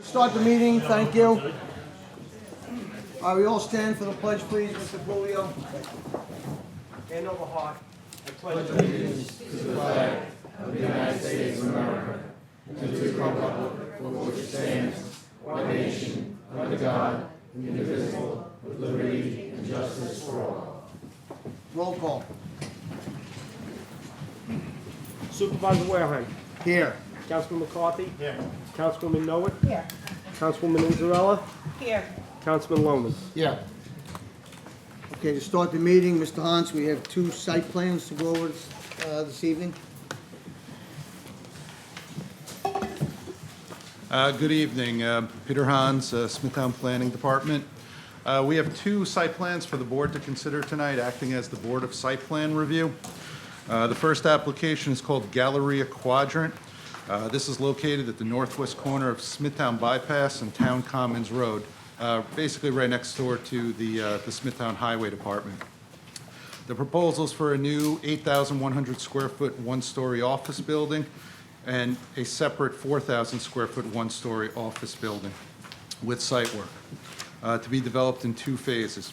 Start the meeting, thank you. All right, we all stand for the pledge, please, Mr. Bulio. Hand over heart. I pledge allegiance. Roll call. Supervisor Warehead. Here. Councilman McCarthy. Here. Councilwoman Noah. Here. Councilwoman Inzarella. Here. Councilman Lohman. Yeah. Okay, to start the meeting, Mr. Hans, we have two site plans to go over this evening. Good evening, Peter Hans, Smithtown Planning Department. We have two site plans for the board to consider tonight, acting as the Board of Site Plan Review. The first application is called Galleria Quadrant. This is located at the northwest corner of Smithtown Bypass and Town Commons Road, basically right next door to the Smithtown Highway Department. The proposal is for a new 8,100 square foot one-story office building and a separate 4,000 square foot one-story office building with site work to be developed in two phases.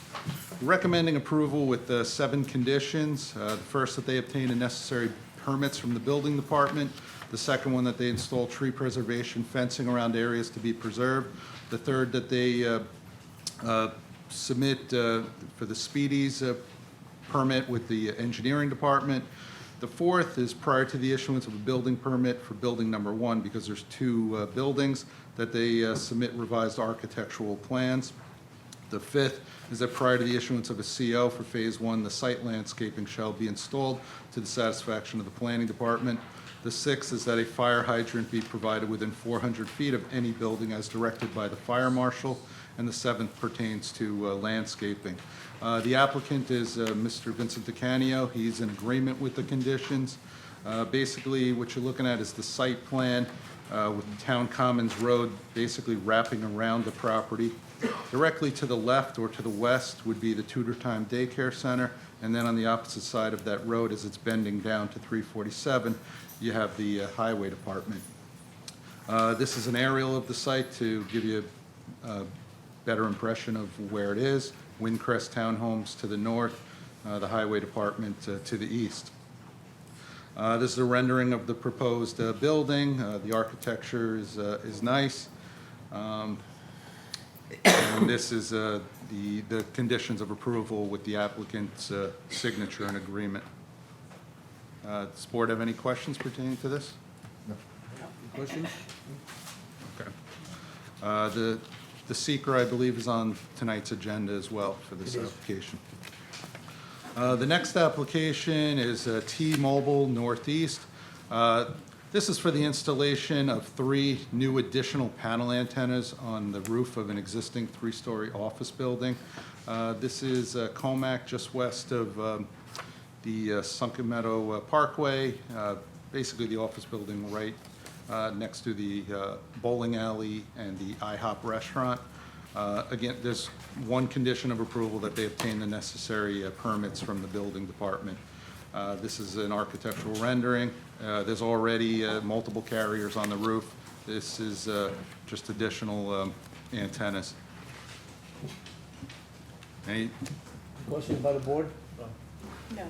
Recommending approval with 7 conditions. The first, that they obtain the necessary permits from the building department. The second one, that they install tree preservation fencing around areas to be preserved. The third, that they submit for the Speedies permit with the engineering department. The fourth is prior to the issuance of a building permit for building number 1, because there's 2 buildings, that they submit revised architectural plans. The fifth is that prior to the issuance of a CO for Phase 1, the site landscaping shall be installed to the satisfaction of the planning department. The sixth is that a fire hydrant be provided within 400 feet of any building as directed by the fire marshal. And the seventh pertains to landscaping. The applicant is Mr. Vincent DeCanio. He's in agreement with the conditions. Basically, what you're looking at is the site plan with the Town Commons Road basically wrapping around the property. Directly to the left or to the west would be the Tudor Time Daycare Center, and then on the opposite side of that road, as it's bending down to 347, you have the Highway Department. This is an aerial of the site to give you a better impression of where it is. Windcrest Townhomes to the north, the Highway Department to the east. This is a rendering of the proposed building. The architecture is nice. And this is the conditions of approval with the applicant's signature and agreement. Does the board have any questions pertaining to this? Questions? Okay. The seeker, I believe, is on tonight's agenda as well for this application. The next application is T-Mobile Northeast. This is for the installation of 3 new additional panel antennas on the roof of an existing 3-story office building. This is Comac, just west of the Sunken Meadow Parkway, basically the office building right next to the bowling alley and the IHOP restaurant. Again, there's one condition of approval, that they obtain the necessary permits from the building department. This is an architectural rendering. There's already multiple carriers on the roof. This is just additional antennas. Any? Questions by the board? No.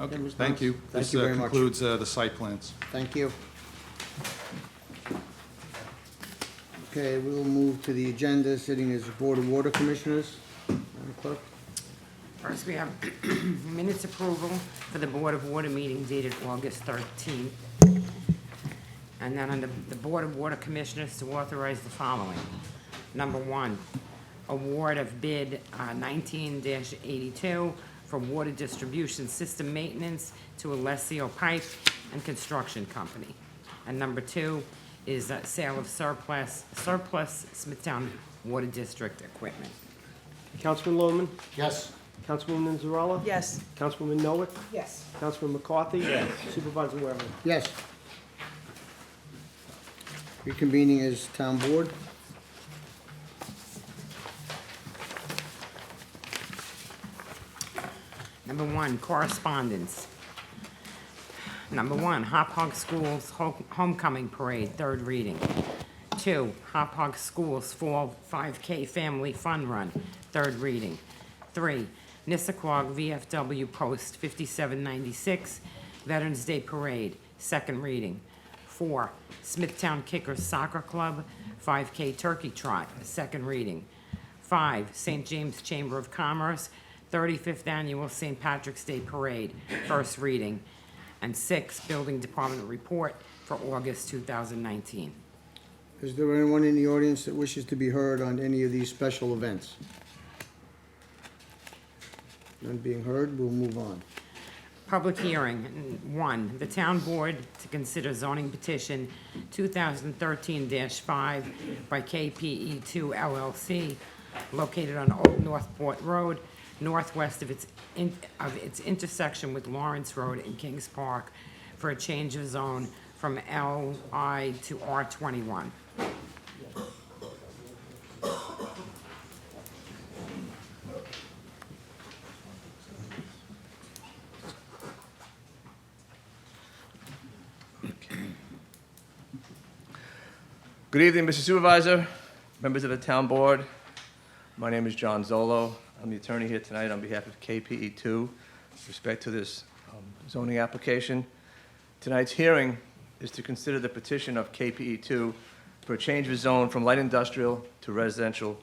Okay, Ms. thank Thomas. you. Thank This you very much. concludes the site plans. Thank you. Okay, we'll move to the agenda, sitting as Board of Water Commissioners. Madam Clerk? First, we have minutes approval for the Board of Water meeting dated August 13th. And then under the Board of Water Commissioners to authorize the following. Number 1, award of bid 19-82 for water distribution system maintenance to Alessio Pipe and Construction Company. And number 2 is sale of surplus Smithtown Water District equipment. Councilman Lohman. Yes. Councilwoman Inzarella. Yes. Councilwoman Noah. Yes. Councilman McCarthy. Yes. Supervisor Warehead. Yes. Reconvening as Town Board. Number 1, correspondence. Number 1, Hop Hog School's Homecoming Parade, third reading. 2, Hop Hog Schools Fall 5K Family Fun Run, third reading. 3, Nissaquag VFW Post 5796, Veterans Day Parade, second reading. 4, Smithtown Kickers Soccer Club 5K Turkey Trot, second reading. 5, St. James Chamber of Commerce 35th Annual St. Patrick's Day Parade, first reading. And 6, Building Department report for August 2019. Is there anyone in the audience that wishes to be heard on any of these special events? None being heard, we'll move on. Public hearing, 1, the town board to consider zoning petition 2013-5 by KPE2 LLC, located on Old Northport Road, northwest of its intersection with Lawrence Road in Kings Park, for a change of zone from LI to R21. Good evening, Mr. Supervisor, members of the town board. My name is John Zolo. I'm the attorney here tonight on behalf of KPE2 with respect to this zoning application. Tonight's hearing is to consider the petition of KPE2 for a change of zone from light industrial to residential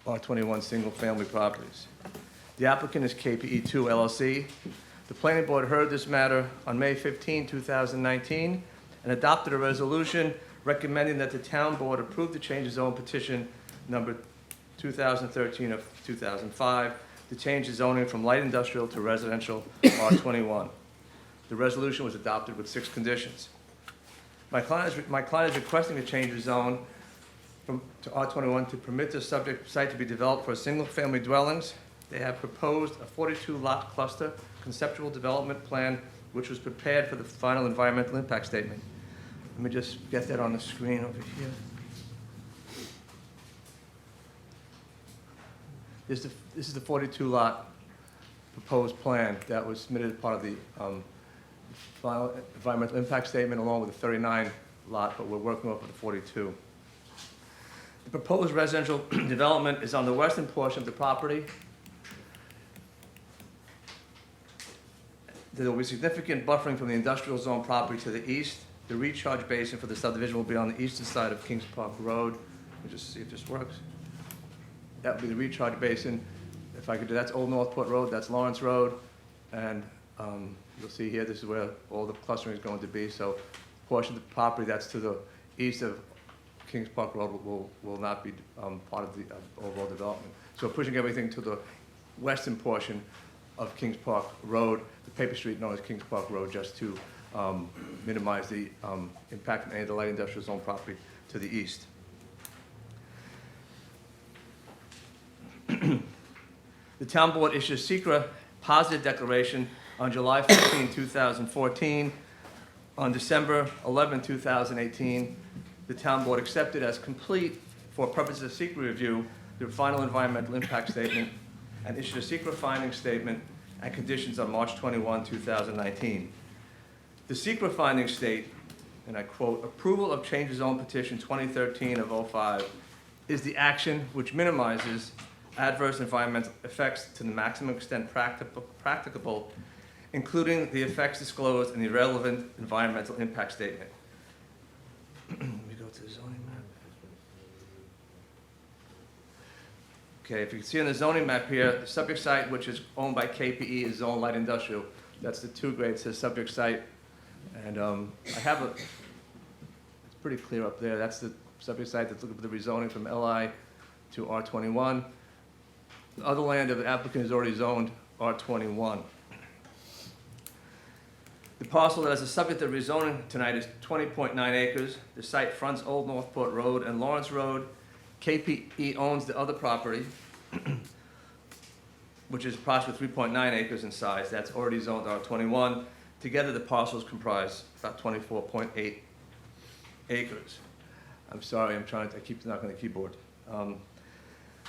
R21 single-family properties. The applicant is KPE2 LLC. The planning board heard this matter on May 15, 2019, and adopted a resolution recommending that the town board approve the change of zone petition number 2013 of 2005 to change the zoning from light industrial to residential R21. The resolution was adopted with 6 conditions. My client is requesting a change of zone to R21 to permit the subject site to be developed for single-family dwellings. They have proposed a 42-lot cluster conceptual development plan, which was prepared for the final environmental impact statement. Let me just get that on the screen over here. This is the 42-lot proposed plan that was submitted as part of the final environmental impact statement, along with the 39-lot, but we're working off of the 42. The proposed residential development is on the western portion of the property. There will be significant buffering from the industrial zone property to the east. The recharge basin for the subdivision will be on the eastern side of Kings Park Road. Let me just see if this works. That would be the recharge basin. If I could do, that's Old Northport Road, that's Lawrence Road, and you'll see here, this is where all the clustering is going to be. So portion of the property that's to the east of Kings Park Road will not be part of the overall development. So pushing everything to the western portion of Kings Park Road, the paper street known as Kings Park Road, just to minimize the impact of any of the light industrial zone property to the east. The town board issued a secret positive declaration on July 15, 2014. On December 11, 2018, the town board accepted as complete for purposes of secret review the final environmental impact statement and issued a secret finding statement and conditions on March 21, 2019. The secret findings state, and I quote, "Approval of change of zone petition 2013 of 05 is the action which minimizes adverse environmental effects to the maximum extent practicable, including the effects disclosed in the relevant environmental impact statement." Let me go to the zoning map. Okay, if you can see on the zoning map here, the subject site, which is owned by KPE, is zone light industrial. That's the 2 grade, says subject site. And I have it's pretty clear up there. That's the subject site that's looking for the rezoning from LI to R21. The other land of the applicant is already zoned R21. The parcel that is the subject of rezoning tonight is 20.9 acres. The site fronts Old Northport Road and Lawrence Road. KPE owns the other property, which is approximately 3.9 acres in size. That's already zoned R21. Together, the parcels comprise about 24.8 acres. I'm sorry, I keep knocking the keyboard.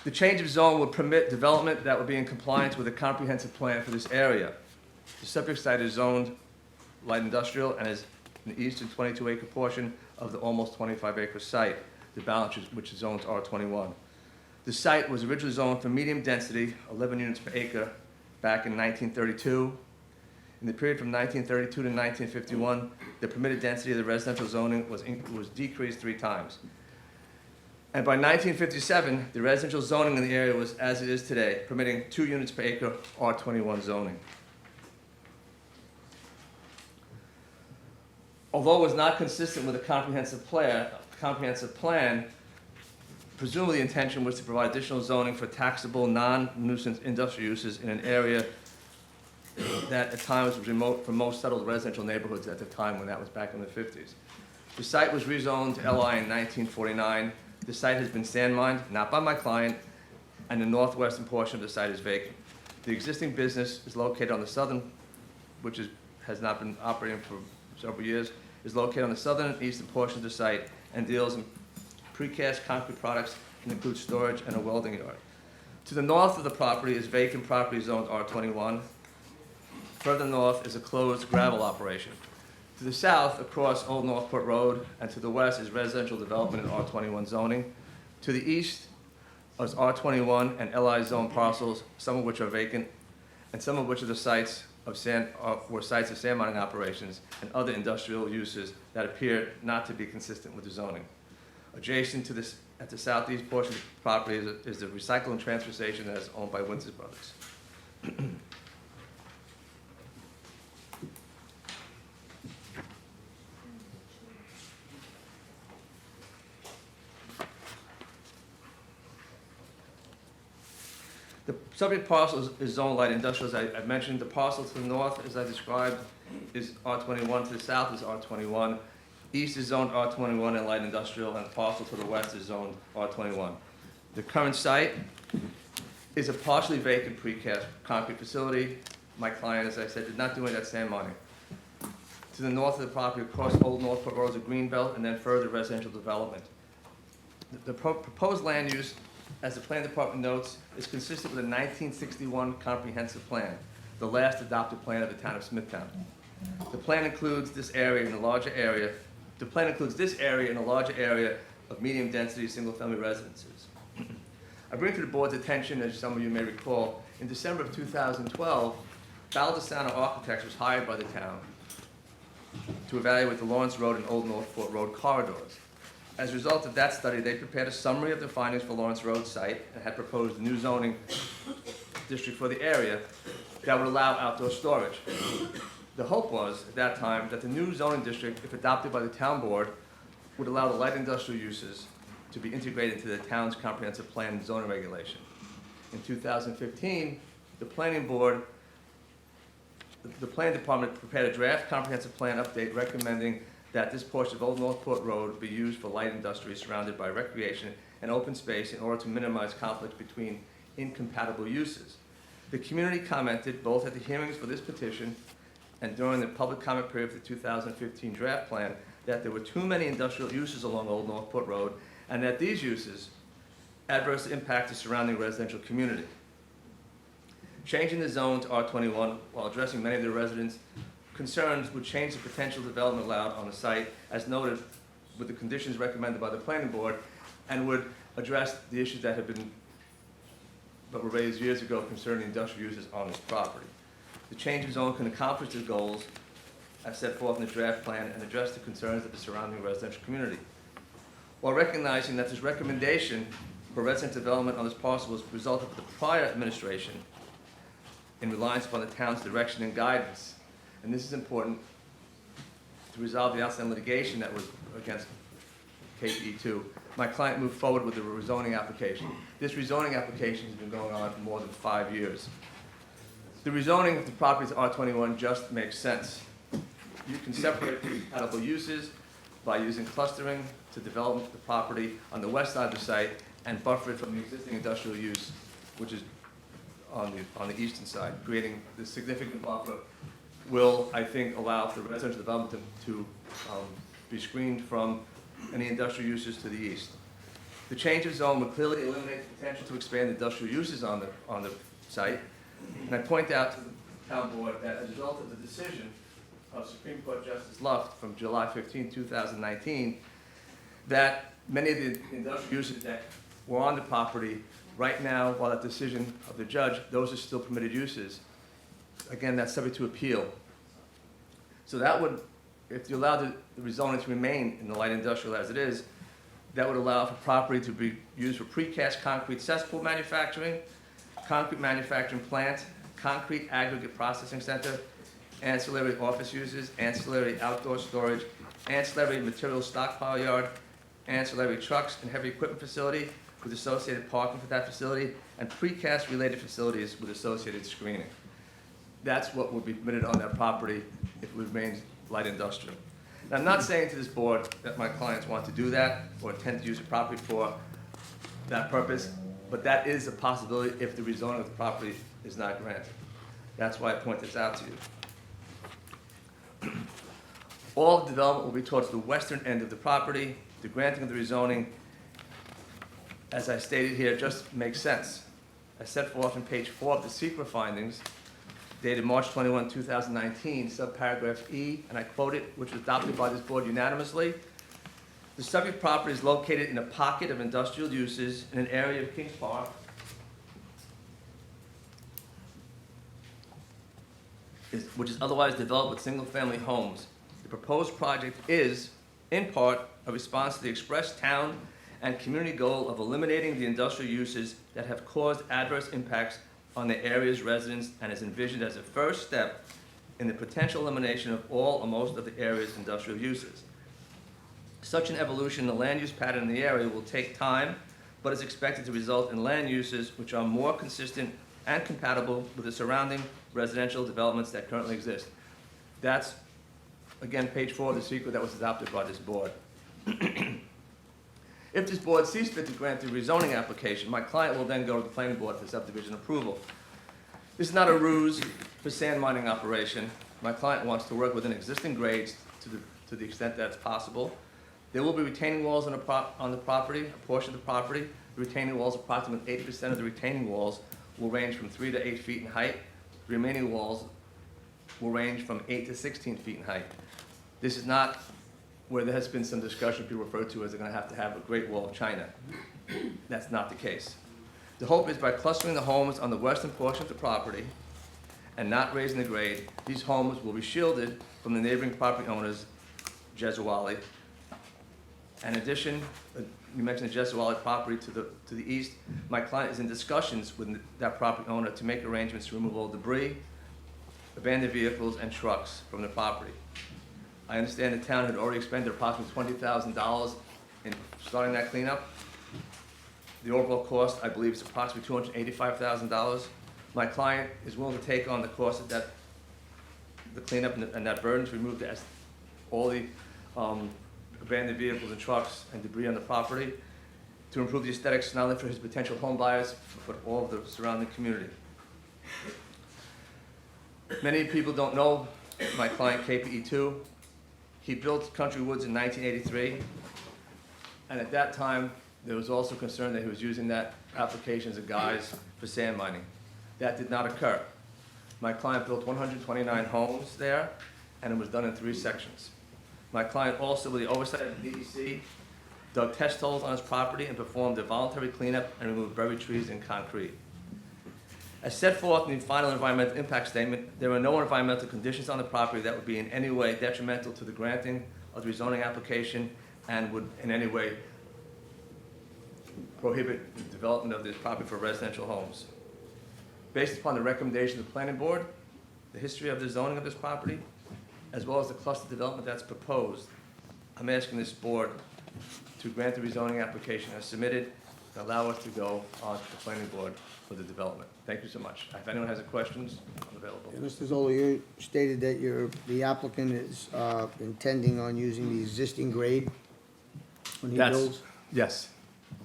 The change of zone would permit development that would be in compliance with a comprehensive plan for this area. The subject site is zoned light industrial and is in the eastern 22-acre portion of the almost 25-acre site. the balance, which is zoned R21. The site was originally zoned for medium density, 11 units per acre, back in 1932. In the period from 1932 to 1951, the permitted density of the residential zoning was decreased 3 times. And by 1957, the residential zoning in the area was as it is today, permitting 2 units per acre R21 zoning. Although it was not consistent with a comprehensive plan, presumably the intention was to provide additional zoning for taxable non-nuisance industrial uses in an area that at times was remote from most settled residential neighborhoods at the time, when that was back in the 50s. The site was rezoned to LI in 1949. The site has been sand mined, not by my client, and the northwestern portion of the site is vacant. The existing business is located on the southern, which has not been operating for several years, is located on the southern and eastern portion of the site and deals in precast concrete products and includes storage and a welding yard. To the north of the property is vacant property zoned R21. Further north is a closed gravel operation. To the south, across Old Northport Road, and to the west is residential development in R21 zoning. To the east is R21 and LI zone parcels, some of which are vacant, and some of which are the sites of sand mining operations and other industrial uses that appear not to be consistent with the zoning. Adjacent to this, at the southeast portion of the property is the recycle and transfer station that is owned by Winters Brothers. The subject parcel is zoned light industrial, as I mentioned. The parcel to the north, as I described, is R21. To the south is R21. East is zoned R21 and light industrial, and the parcel to the west is zoned R21. The current site is a partially vacant precast concrete facility. My client, as I said, did not do any of that sand mining. To the north of the property, across Old Northport Road, is a green belt, and then further residential development. The proposed land use, as the plan department notes, is consistent with a 1961 comprehensive plan, the last adopted plan of the town of Smithtown. The plan includes this area in a larger area. The plan includes this area in a larger area of medium-density single-family residences. I bring to the board's attention, as some of you may recall, in December of 2012, Baldessano Architects was hired by the town to evaluate the Lawrence Road and Old Northport Road corridors. As a result of that study, they prepared a summary of the findings for Lawrence Road site and had proposed a new zoning district for the area that would allow outdoor storage. The hope was, at that time, that the new zoning district, if adopted by the town board, would allow the light industrial uses to be integrated into the town's comprehensive plan and zoning regulation. In 2015, the planning board, the plan department prepared a draft comprehensive plan update recommending that this portion of Old Northport Road be used for light industry surrounded by recreation and open space in order to minimize conflicts between incompatible uses. The community commented both at the hearings for this petition and during the public comment period for the 2015 draft plan that there were too many industrial uses along Old Northport Road and that these uses adversely impact the surrounding residential community. Changing the zone to R21 while addressing many of the residents' concerns would change the potential development allowed on the site, as noted with the conditions recommended by the planning board, and would address the issues that were raised years ago concerning industrial uses on this property. The change in zone can accomplish the goals as set forth in the draft plan and address the concerns of the surrounding residential community. While recognizing that this recommendation for resident development on this parcel was the result of the prior administration in reliance upon the town's direction and guidance, and this is important to resolve the outstanding litigation that was against KPE2, my client moved forward with the rezoning application. This rezoning application has been going on for more than 5 years. The rezoning of the property to R21 just makes sense. You can separate compatible uses by using clustering to develop the property on the west side of the site and buffer it from the existing industrial use, which is on the eastern side. Creating this significant buffer will, I think, allow for the residential development to be screened from any industrial uses to the east. The change of zone would clearly eliminate the potential to expand industrial uses on the site. And I point out to the town board that as a result of the decision of Supreme Court Justice Luft from July 15, 2019, that many of the industrial uses that were on the property, right now, while that decision of the judge, those are still permitted uses. Again, that's subject to appeal. So that would, if you allow the rezoning to remain in the light industrial as it is, that would allow for property to be used for precast concrete cesspool manufacturing, concrete manufacturing plant, concrete aggregate processing center, ancillary office uses, ancillary outdoor storage, ancillary material stockpile yard, ancillary trucks and heavy equipment facility with associated parking for that facility, and precast related facilities with associated screening. That's what would be permitted on that property if it remains light industrial. Now, I'm not saying to this board that my clients want to do that or intend to use the property for that purpose, but that is a possibility if the rezoning of the property is not granted. That's why I point this out to you. All development will be towards the western end of the property. The granting of the rezoning, as I stated here, just makes sense. As set forth in page 4 of the secret findings, dated March 21, 2019, subparagraph E, and I quote it, which was adopted by this board unanimously. The subject property is located in a pocket of industrial uses in an area of Kings Park which is otherwise developed with single-family homes. The proposed project is, in part, a response to the expressed town and community goal of eliminating the industrial uses that have caused adverse impacts on the area's residents and is envisioned as a first step in the potential elimination of all or most of the area's industrial uses. Such an evolution in the land use pattern in the area will take time, but is expected to result in land uses which are more consistent and compatible with the surrounding residential developments that currently exist. That's, again, page 4 of the secret that was adopted by this board. If this board sees fit to grant the rezoning application, my client will then go to the planning board for subdivision approval. This is not a ruse for sand mining operation. My client wants to work within existing grades to the extent that's possible. There will be retaining walls on the property, a portion of the property. The retaining walls, approximately 80% of the retaining walls, will range from 3 to 8 feet in height. The remaining walls will range from 8 to 16 feet in height. This is not where there has been some discussion people refer to as they're going to have a Great Wall of China. That's not the case. The hope is by clustering the homes on the western portion of the property and not raising the grade, these homes will be shielded from the neighboring property owners, Jesuwali. In addition, you mentioned the Jesuwali property to the east. My client is in discussions with that property owner to make arrangements to remove all debris, abandoned vehicles, and trucks from the property. I understand the town had already expended approximately $20,000 in starting that cleanup. The overall cost, I believe, is approximately $285,000. My client is willing to take on the cost of the cleanup and that burden to remove all the abandoned vehicles and trucks and debris on the property to improve the aesthetics not only for his potential home buyers, but all of the surrounding community. Many people don't know my client, KPE2. He built Country Woods in 1983, and at that time, there was also concern that he was using that application as a guise for sand mining. That did not occur. My client built 129 homes there, and it was done in 3 sections. My client also, with the oversight of the DEC, dug test holes on his property and performed a voluntary cleanup and removed buried trees and concrete. As set forth in the final environmental impact statement, there are no environmental conditions on the property that would be in any way detrimental to the granting of the rezoning application and would in any way prohibit the development of this property for residential homes. Based upon the recommendation of the planning board, the history of the zoning of this property, as well as the cluster development that's proposed, I'm asking this board to grant the rezoning application as submitted and allow us to go on to the planning board for the development. Thank you so much. If anyone has any questions, I'm available. Mr. Zola, you stated that the applicant is intending on using the existing grade when he builds? Yes.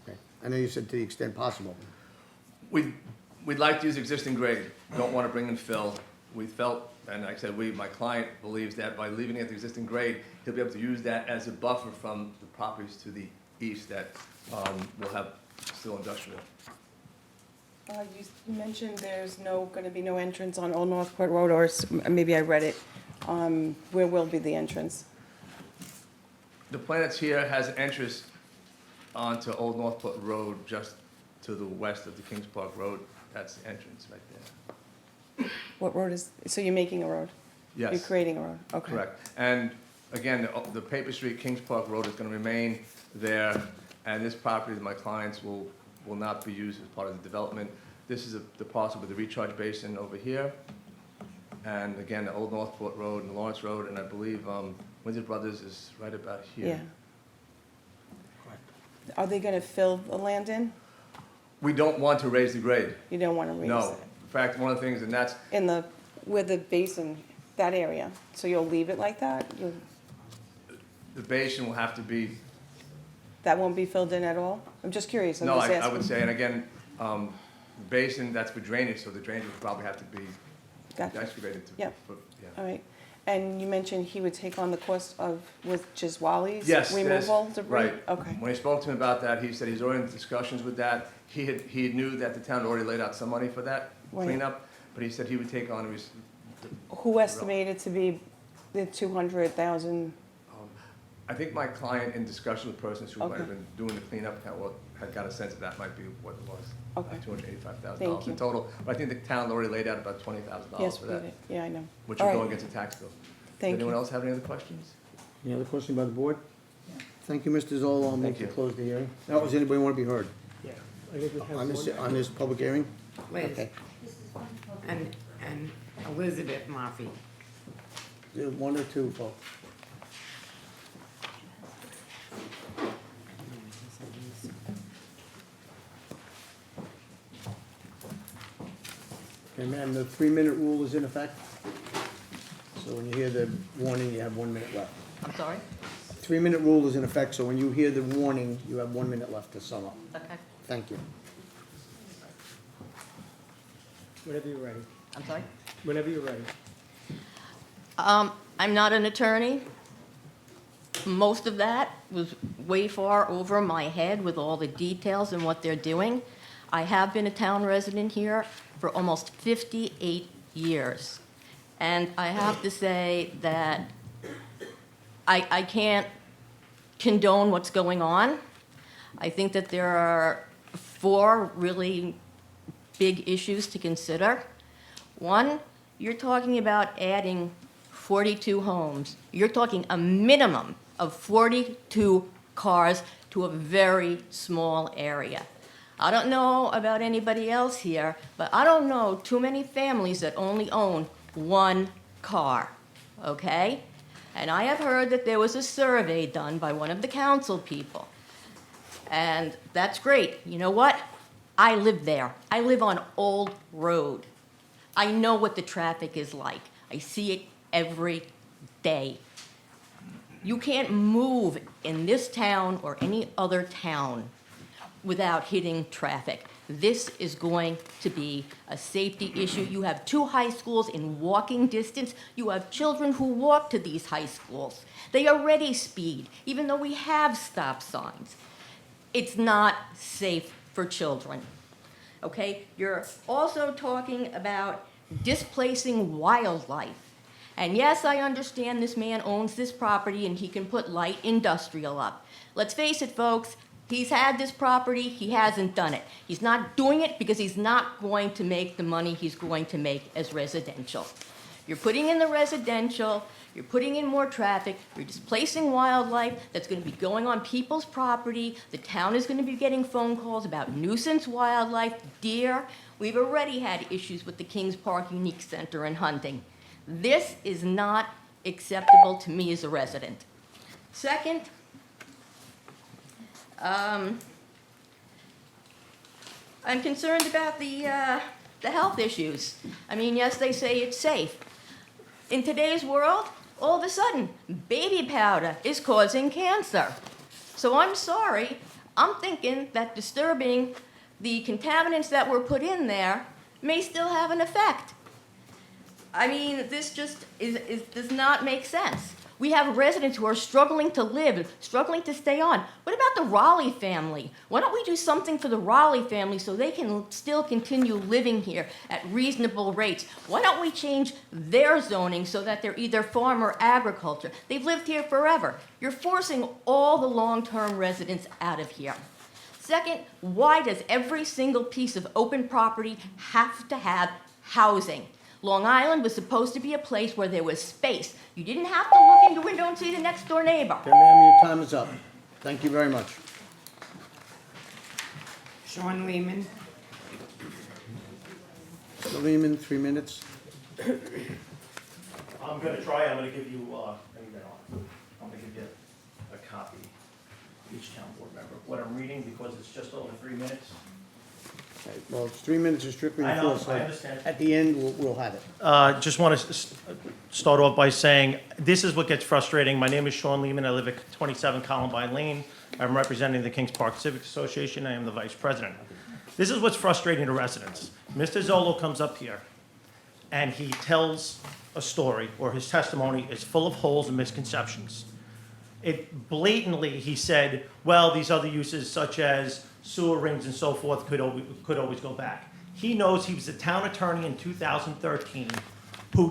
Okay. I know you said to the extent possible. We'd like to use existing grade. Don't want to bring in fill. We felt, and like I said, my client believes that by leaving it at the existing grade, he'll be able to use that as a buffer from the properties to the east that will have still industrial. You mentioned there's going to be no entrance on Old Northport Road, or maybe I read it. Where will be the entrance? The plan that's here has an entrance onto Old Northport Road, just to the west of the Kings Park Road. That's the entrance right there. What road is, so you're making a road? Yes. You're creating a road, okay. Correct. And again, the Paper Street, Kings Park Road is going to remain there, and this property that my clients will not be used as part of the development. This is the parcel with the recharge basin over here. And again, the Old Northport Road and Lawrence Road, and I believe Windsor Brothers is right about here. Yeah. Are they gonna fill the land in? We don't want to raise the grade. You don't wanna raise No. it? In fact, one of the things, and that's, In the, where the basin, that area, so you'll leave it like that? the basin will have to be, That won't be filled in at all? I'm just curious, I'm no, just asking. I would say, and again, the basin, that's for drainage, so the drainage would probably have to be Gotcha, excavated to. Yep. Yeah. all right. And you mentioned he would take on the cost of, with just Wally's Yes, removal debris? right. Okay, When I spoke to him about that, he said he's already in discussions with that. He knew that the town had already laid out some money for that Right. cleanup, but he said he would take on, who estimated to be the 200,000? I think my client, in discussion with persons who might have Okay. been doing the cleanup, had got a sense that might be what it was. Okay. $285,000 Thank you. in total. But I think the town already laid out about $20,000 Yes, for we that, did, yeah, I know. which All will right. go against the tax bill. Thank Does anyone you. else have any other questions? Any other question by the board? Thank you, Mr. Zoll. I'll move Thank to you. close the hearing. Now, does anybody want to be heard Yeah. I think we have on this, one. on this public hearing? Liz, Okay. and Elizabeth Murphy. Is it one or two, folks? Okay, ma'am, the 3-minute rule is in effect. So when you hear the warning, you have 1 minute left. I'm sorry? 3-minute rule is in effect, so when you hear the warning, you have 1 minute left to sum up. Okay, Thank you. Whenever you're ready. I'm sorry? Whenever you're ready. I'm not an attorney. Most of that was way far over my head with all the details and what they're doing. I have been a town resident here for almost 58 years. And I have to say that I can't condone what's going on. I think that there are 4 really big issues to consider. One, you're talking about adding 42 homes. You're talking a minimum of 42 cars to a very small area. I don't know about anybody else here, but I don't know too many families that only own 1 car, okay? And I have heard that there was a survey done by one of the council people. And that's great. You know what? I live there. I live on Old Road. I know what the traffic is like. I see it every day. You can't move in this town or any other town without hitting traffic. This is going to be a safety issue. You have 2 high schools in walking distance. You have children who walk to these high schools. They already speed, even though we have stop signs. It's not safe for children, okay? You're also talking about displacing wildlife. And yes, I understand this man owns this property and he can put light industrial up. Let's face it, folks, he's had this property, he hasn't done it. He's not doing it because he's not going to make the money he's going to make as residential. You're putting in the residential, you're putting in more traffic, you're displacing wildlife that's going to be going on people's property. The town is going to be getting phone calls about nuisance wildlife, deer. We've already had issues with the Kings Park Unique Center and hunting. This is not acceptable to me as a resident. Second, I'm concerned about the health issues. I mean, yes, they say it's safe. In today's world, all of a sudden, baby powder is causing cancer. So I'm sorry, I'm thinking that disturbing the contaminants that were put in there may still have an effect. I mean, this just does not make sense. We have residents who are struggling to live, struggling to stay on. What about the Raleigh family? Why don't we do something for the Raleigh family so they can still continue living here at reasonable rates? Why don't we change their zoning so that they're either farm or agriculture? They've lived here forever. You're forcing all the long-term residents out of here. Second, why does every single piece of open property have to have housing? Long Island was supposed to be a place where there was space. You didn't have to look in the window and see the next door neighbor. Okay, ma'am, your time is up. Thank you very much. Sean Lehman. Mr. Lehman, 3 minutes. I'm gonna try, I'm gonna give you, I'm gonna give you a copy, each town board member, what I'm reading, because it's just over 3 minutes. Okay, well, it's 3 minutes is strictly I know, enforced. I understand. At the end, we'll have it. Just want to start off by saying, this is what gets frustrating. My name is Sean Lehman, I live at 27 Columbine Lane. I'm representing the Kings Park Civic Association, I am the vice president. This is what's frustrating to residents. Mr. Zolo comes up here, and he tells a story, or his testimony is full of holes and misconceptions. It blatantly, he said, well, these other uses such as sewer rings and so forth could always go back. He knows he was a town attorney in 2013 who,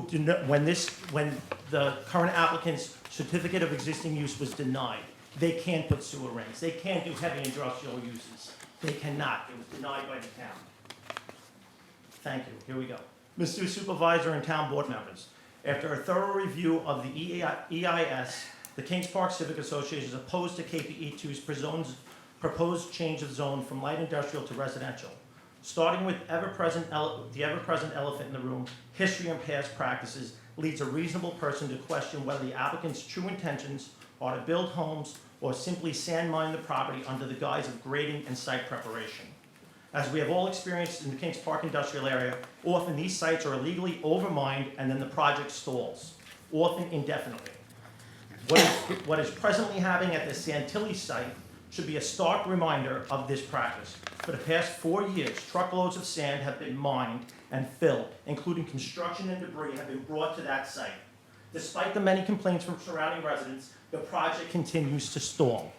when the current applicant's certificate of existing use was denied, they can't put sewer rings, they can't do heavy industrial uses. They cannot, it was denied by the town. Thank you, here we go. Mr. Supervisor and town board members, after a thorough review of the EIS, the Kings Park Civic Association is opposed to KPE2's proposed change of zone from light industrial to residential. Starting with the ever-present elephant in the room, history and past practices leads a reasonable person to question whether the applicant's true intentions are to build homes or simply sand mine the property under the guise of grading and site preparation. As we have all experienced in the Kings Park industrial area, often these sites are illegally overmined and then the project stalls, often indefinitely. What is presently happening at the Santilli site should be a stark reminder of this practice. For the past 4 years, truckloads of sand have been mined and filled, including construction and debris have been brought to that site. Despite the many complaints from surrounding residents, the project continues to stall.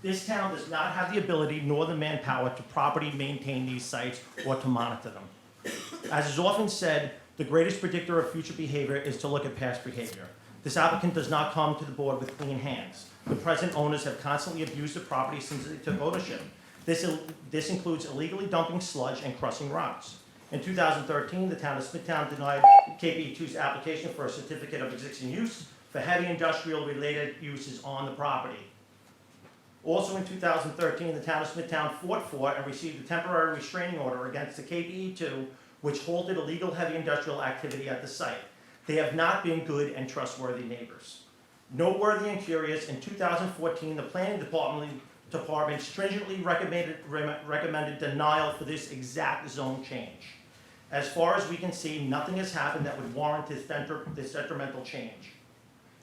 This town does not have the ability nor the manpower to properly maintain these sites or to monitor them. As is often said, the greatest predictor of future behavior is to look at past behavior. This applicant does not come to the board with clean hands. The present owners have constantly abused the property since they took ownership. This includes illegally dumping sludge and crushing rocks. In 2013, the town of Smithtown denied KPE2's application for a certificate of existing use for heavy industrial related uses on the property. Also in 2013, the town of Smithtown fought for and received a temporary restraining order against the KPE2, which halted illegal heavy industrial activity at the site. They have not been good and trustworthy neighbors. Noteworthy and curious, in 2014, the planning department stringently recommended denial for this exact zone change. As far as we can see, nothing has happened that would warrant this detrimental change.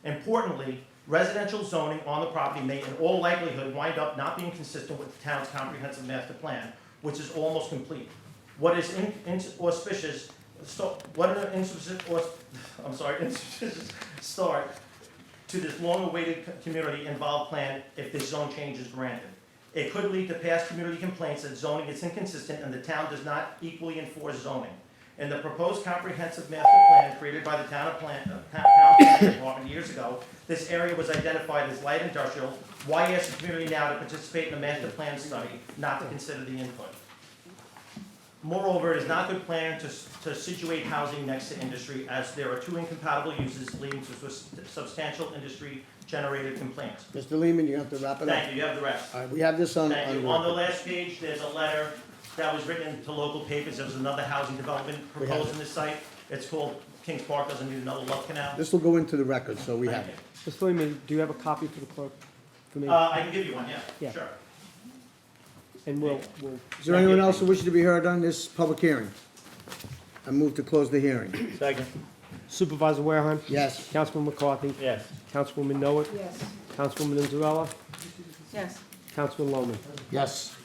Importantly, residential zoning on the property may in all likelihood wind up not being consistent with the town's comprehensive master plan, which is almost complete. What is inauspicious start to this long-awaited community-involved plan if this zone change is granted. It could lead to past community complaints that zoning is inconsistent and the town does not equally enforce zoning. In the proposed comprehensive master plan created by the town planning department years ago, this area was identified as light industrial. Why ask the community now to participate in the master plan study, not to consider the input? Moreover, it is not good plan to situate housing next to industry, as there are two incompatible uses leading to substantial industry-generated complaints. Mr. Lehman, you have to wrap it up. Thank you, you have the rest. All right, we have this on. Thank you. On the last page, there's a letter that was written to local papers. There was another housing development We have proposed it. in this site. It's called Kings Park Doesn't Need Another Love Canal. This will go into the record, so we have Thank it. you. Mr. Lehman, do you have a copy for the clerk? For me? I can give you one, Yeah. yeah, sure. And we'll, Is there anyone else who wishes to be heard on this public hearing? I move to close the hearing. Second. Supervisor Warehan? Yes. Councilman McCarthy? Yes. Councilwoman Noah? Yes. Councilwoman Inzarella? Yes. Councilman Loman? Yes.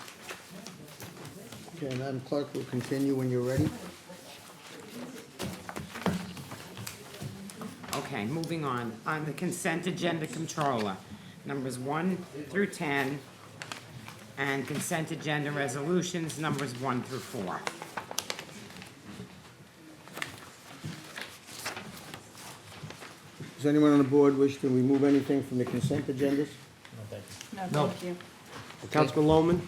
Okay, Madam Clerk, we'll continue when you're ready. Okay, moving on. On the consent agenda controller, numbers 1 through 10, and consent agenda resolutions, numbers 1 through 4. Does anyone on the board wish to remove anything from the consent agendas? No, thank you. Councilman Lohman,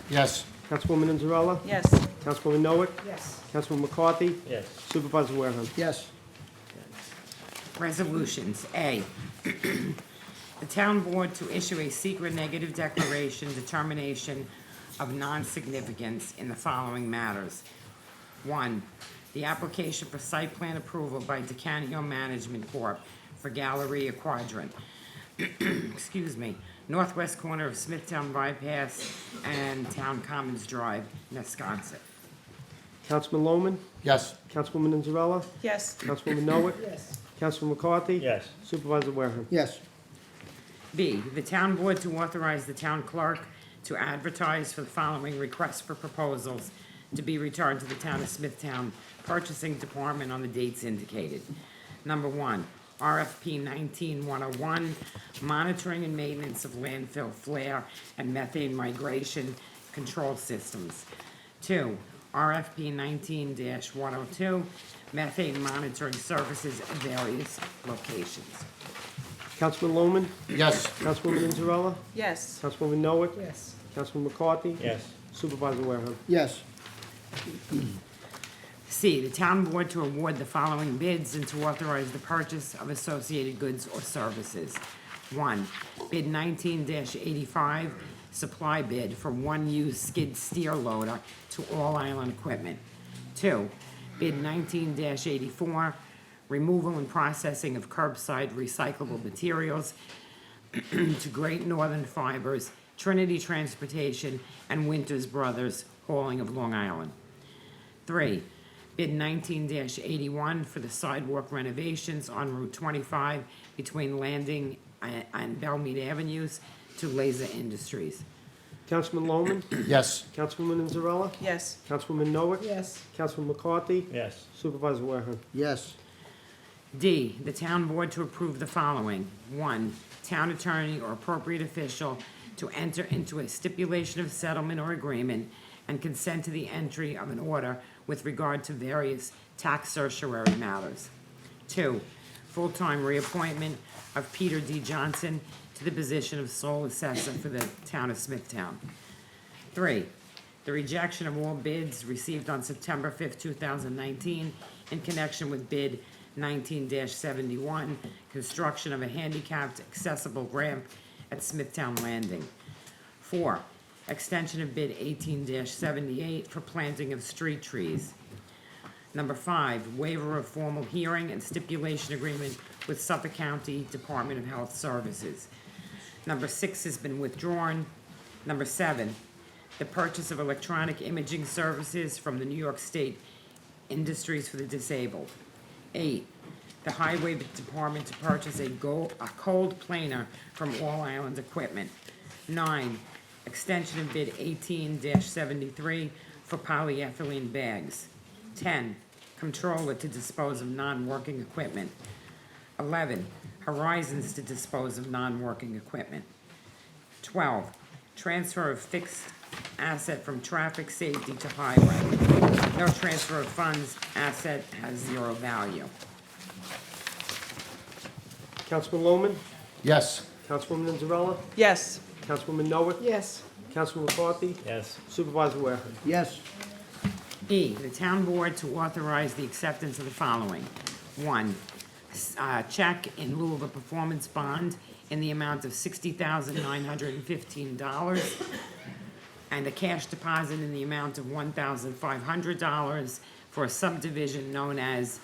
Yes. Councilwoman Inzarella, Yes, Councilwoman Noah, Yes. Councilman McCarthy, Yes. Supervisor Wareham. Yes. Resolutions. A, the town board to issue a secret negative declaration determination of non-significance in the following matters. 1, the application for site plan approval by Decanio Management Corp. For Galleria Quadrant, excuse me, northwest corner of Smithtown Bypass and Town Commons Drive, Nesconset. Councilman Lohman, Yes. Councilwoman Inzarella, yes, Councilwoman Noah, Yes. Councilman McCarthy. Yes. Supervisor Wareham. Yes. B, the town board to authorize the town clerk to advertise for the following requests for proposals to be returned to the town of Smithtown Purchasing Department on the dates indicated. Number 1, RFP 19101, monitoring and maintenance of landfill flare and methane migration control systems. 2, RFP 19-102, methane monitoring services at various locations. Councilman Lohman, Yes. Councilwoman Inzarella, yes, Councilwoman Noah, Yes. Councilman McCarthy. Yes. Supervisor Wareham. Yes. C, the town board to award the following bids and to authorize the purchase of associated goods or services. 1, bid 19-85, supply bid for one used skid steer loader to All Island Equipment. 2, bid 19-84, removal and processing of curbside recyclable materials to Great Northern Fibers, Trinity Transportation, and Winters Brothers Hauling of Long Island. 3, bid 19-81 for the sidewalk renovations on Route 25 between Landing and Belmead Avenues to Laser Industries. Councilman Lohman, Yes. Councilwoman Inzarella, yes, Councilwoman Noah, Yes. Councilman McCarthy. Yes. Supervisor Wareham. Yes. D, the town board to approve the following. 1, town attorney or appropriate official to enter into a stipulation of settlement or agreement and consent to the entry of an order with regard to various tax certiorari matters. 2, full-time reappointment of Peter D. Johnson to the position of sole assessor for the town of Smithtown. 3, the rejection of all bids received on September 5th, 2019 in connection with bid 19-71, construction of a handicapped accessible ramp at Smithtown Landing. 4, extension of bid 18-78 for planting of street trees. Number 5, waiver of formal hearing and stipulation agreement with Suffolk County Department of Health Services. Number 6 has been withdrawn. Number 7, the purchase of electronic imaging services from the New York State Industries for the Disabled. 8, the Highway Department to purchase a cold planer from All Island Equipment. 9, extension of bid 18-73 for polyethylene bags. 10, controller to dispose of non-working equipment. 11, Horizons to dispose of non-working equipment. 12, transfer of fixed asset from traffic safety to highway. No transfer of funds, asset has 0 value. Councilman Lohman, Yes. Councilwoman Inzarella, yes, Councilwoman Noah, Yes. Councilman McCarthy. Yes. Supervisor Wareham. Yes. E, the town board to authorize the acceptance of the following. 1, check in lieu of a performance bond in the amount of $60,915 and a cash deposit in the amount of $1,500 for a subdivision known as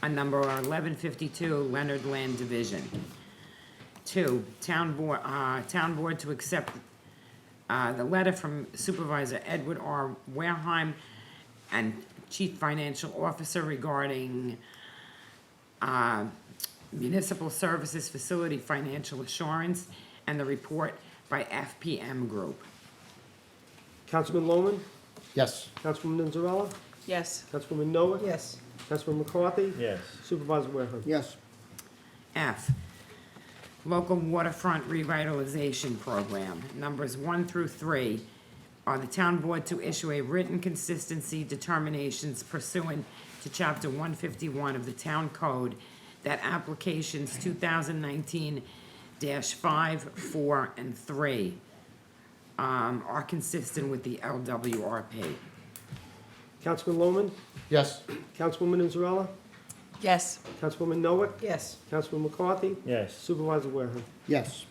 a number 1152 Leonard Land Division. 2, town board to accept the letter from Supervisor Edward R. Wareheim and Chief Financial Officer regarding Municipal Services Facility Financial Assurance and the report by FPM Group. Councilman Lohman, Yes. Councilwoman Inzarella, yes, Councilwoman Noah. Yes. Councilman McCarthy. Yes. Supervisor Wareham. Yes. F, Local Waterfront Revitalization Program. Numbers 1 through 3 are the town board to issue a written consistency determinations pursuant to Chapter 151 of the Town Code that applications 2019-5, 4, and 3 are consistent with the LWRP. Councilman Lohman, Yes. Councilwoman Inzarella, Yes. Councilwoman Noack, Yes. Councilman McCarthy, Yes. Supervisor Wareham. Yes.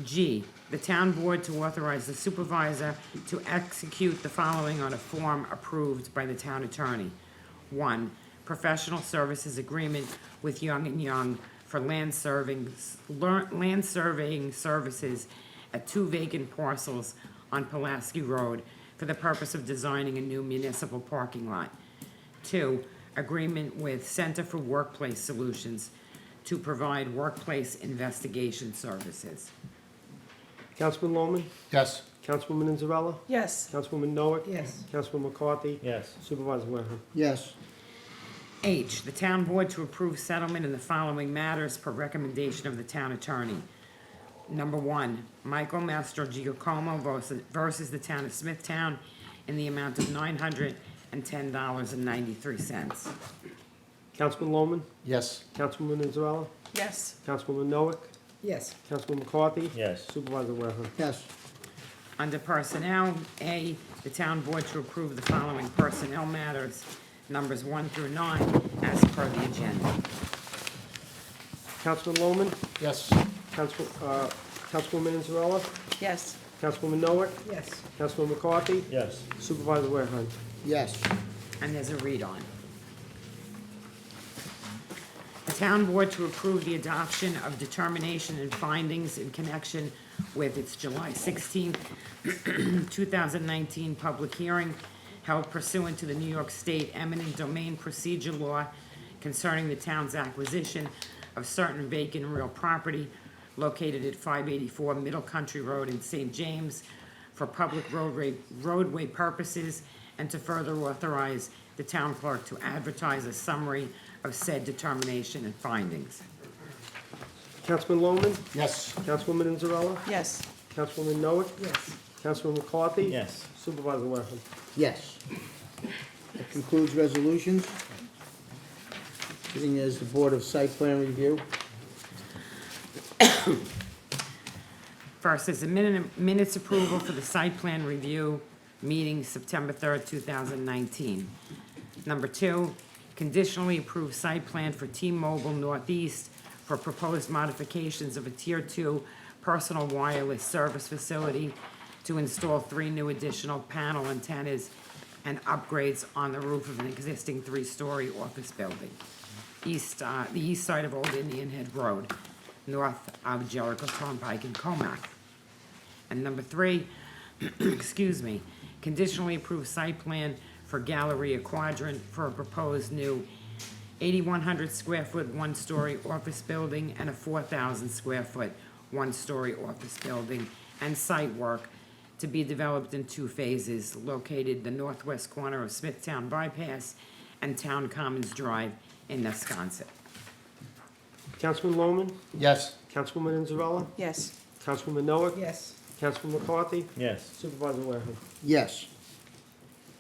G, the town board to authorize the supervisor to execute the following on a form approved by the town attorney. 1, professional services agreement with Young and Young for land surveying services at 2 vacant parcels on Pulaski Road for the purpose of designing a new municipal parking lot. 2, agreement with Center for Workplace Solutions to provide workplace investigation services. Councilman Lohman, Yes. Councilwoman Inzarella, Yes. Councilwoman Noack, Yes. Councilman McCarthy, Yes. Supervisor Wareham. Yes. H, the town board to approve settlement in the following matters per recommendation of the town attorney. Number 1, Michael Mastrogiacomo versus the town of Smithtown in the amount of $910.93. Councilman Lohman, Yes. Councilwoman Inzarella, Yes. Councilwoman Noack, Yes. Councilman McCarthy, Yes. Supervisor Wareham. Yes. Under personnel, A, the town board to approve the following personnel matters, numbers 1 through 9, as per the agenda. Councilman Lohman, Yes. Councilwoman Inzarella, Yes. Councilwoman Noack, Yes. Councilman McCarthy, Yes. Supervisor Wareham. Yes. And there's a read-on. The town board to approve the adoption of determination and findings in connection with its July 16th, 2019 public hearing held pursuant to the New York State eminent domain procedure law concerning the town's acquisition of certain vacant real property located at 584 Middle Country Road in St. James for public roadway purposes, and to further authorize the town clerk to advertise a summary of said determination and findings. Councilman Lohman, Yes. Councilwoman Inzarella, Yes. Councilwoman Noack, Yes. Councilman McCarthy, Yes. Supervisor Wareham. Yes. That concludes resolutions. Sitting as the Board of Site Plan Review. First is a minutes approval for the site plan review meeting September 3rd, 2019. Number 2, conditionally approved site plan for T-Mobile Northeast for proposed modifications of a Tier 2 personal wireless service facility to install 3 new additional panel antennas and upgrades on the roof of an existing 3-story office building, the east side of Old Indian Head Road, north of Jericho Turnpike in Comac. And number 3, excuse me, conditionally approved site plan for Galleria Quadrant for a proposed new 8,100 square foot 1-story office building and a 4,000 square foot 1-story office building and site work to be developed in 2 phases, located the northwest corner of Smithtown Bypass and Town Commons Drive in Wisconsin. Councilman Lohman, Yes. Councilwoman Inzarella, Yes. Councilwoman Noack, Yes. Councilman McCarthy, Yes. Supervisor Wareham. Yes.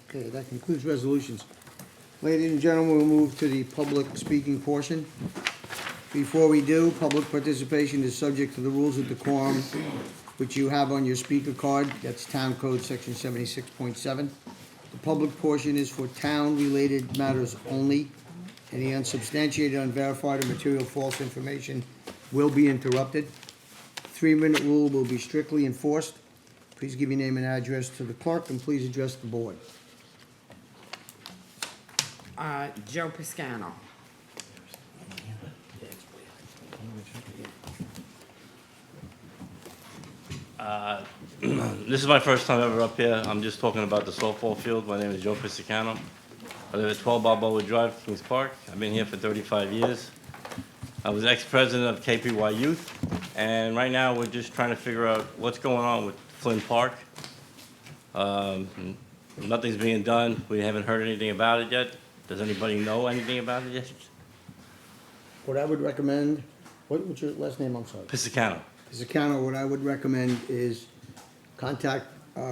Okay, that concludes resolutions. Ladies and gentlemen, we'll move to the public speaking portion. Before we do, public participation is subject to the rules of decorum, which you have on your speaker card. That's Town Code Section 76.7. The public portion is for town-related matters only. Any unsubstantiated, unverified, or material false information will be interrupted. 3-minute rule will be strictly enforced. Please give your name and address to the clerk, and please address the board. Joe Piscano. This is my first time ever up here. I'm just talking about the softball field. My name is Joe Piscicano. I live at 12 Balboa Drive, Kings Park. I've been here for 35 years. I was ex-president of KPY Youth, and right now we're just trying to figure out what's going on with Flynn Park. Nothing's being done. We haven't heard anything about it yet. Does anybody know anything about it yet? What I would recommend What's your last name, I'm sorry? Piscicano. Mr. Counter, what I would recommend is contact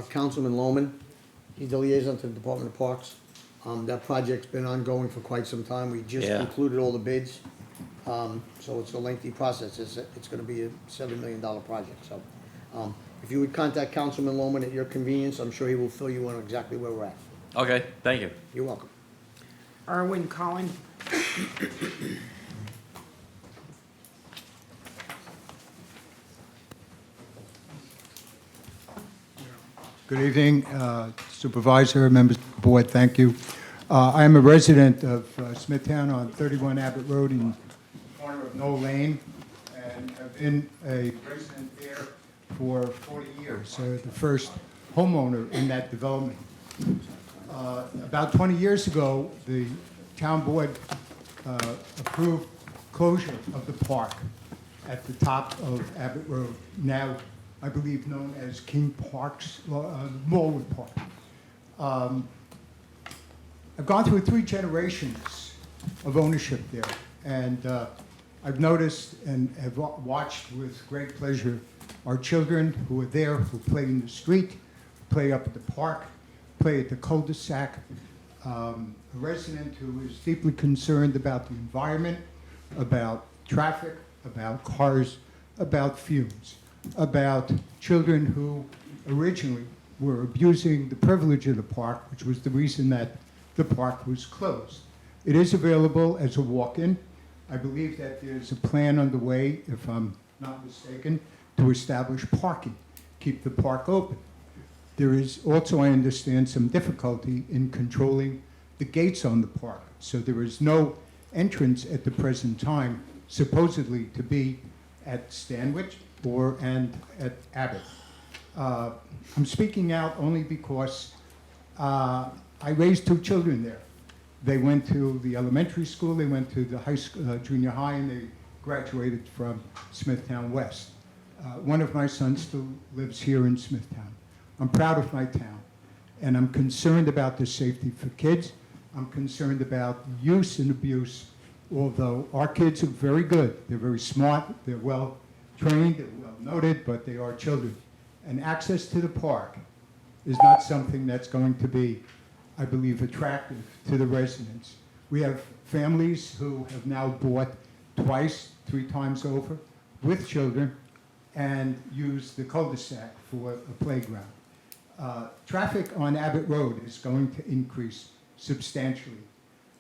Councilman Loman. He's the liaison to the Department of Parks. That project's been ongoing for quite some time. We just Yeah. concluded all the bids. So it's a lengthy process. It's gonna be a $7 million project, so. If you would contact Councilman Loman at your convenience, I'm sure he will fill you in on exactly where we're at. Okay, thank you. You're welcome. Erwin Cullen. Good evening, Supervisor, members of the board, thank you. I am a resident of Smithtown on 31 Abbott Road in the corner of Knoll Lane, and have been a resident there for 40 years, the first homeowner in that development. About 20 years ago, the town board approved closure of the park at the top of Abbott Road, now I believe known as King Park's, Morwood Park. I've gone through 3 generations of ownership there, and I've noticed and have watched with great pleasure our children who are there, who play in the street, play up at the park, play at the cul-de-sac. A resident who is deeply concerned about the environment, about traffic, about cars, about fumes, about children who originally were abusing the privilege of the park, which was the reason that the park was closed. It is available as a walk-in. I believe that there's a plan underway, if I'm not mistaken, to establish parking, keep the park open. There is also, I understand, some difficulty in controlling the gates on the park. So there is no entrance at the present time, supposedly to be at Stanwich and at Abbott. I'm speaking out only because I raised 2 children there. They went to the elementary school, they went to the high school, junior high, and they graduated from Smithtown West. One of my sons still lives here in Smithtown. I'm proud of my town, and I'm concerned about the safety for kids. I'm concerned about use and abuse, although our kids are very good. They're very smart, they're well trained, they're well noted, but they are children. And access to the park is not something that's going to be, I believe, attractive to the residents. We have families who have now bought twice, 3 times over with children and use the cul-de-sac for a playground. Traffic on Abbott Road is going to increase substantially,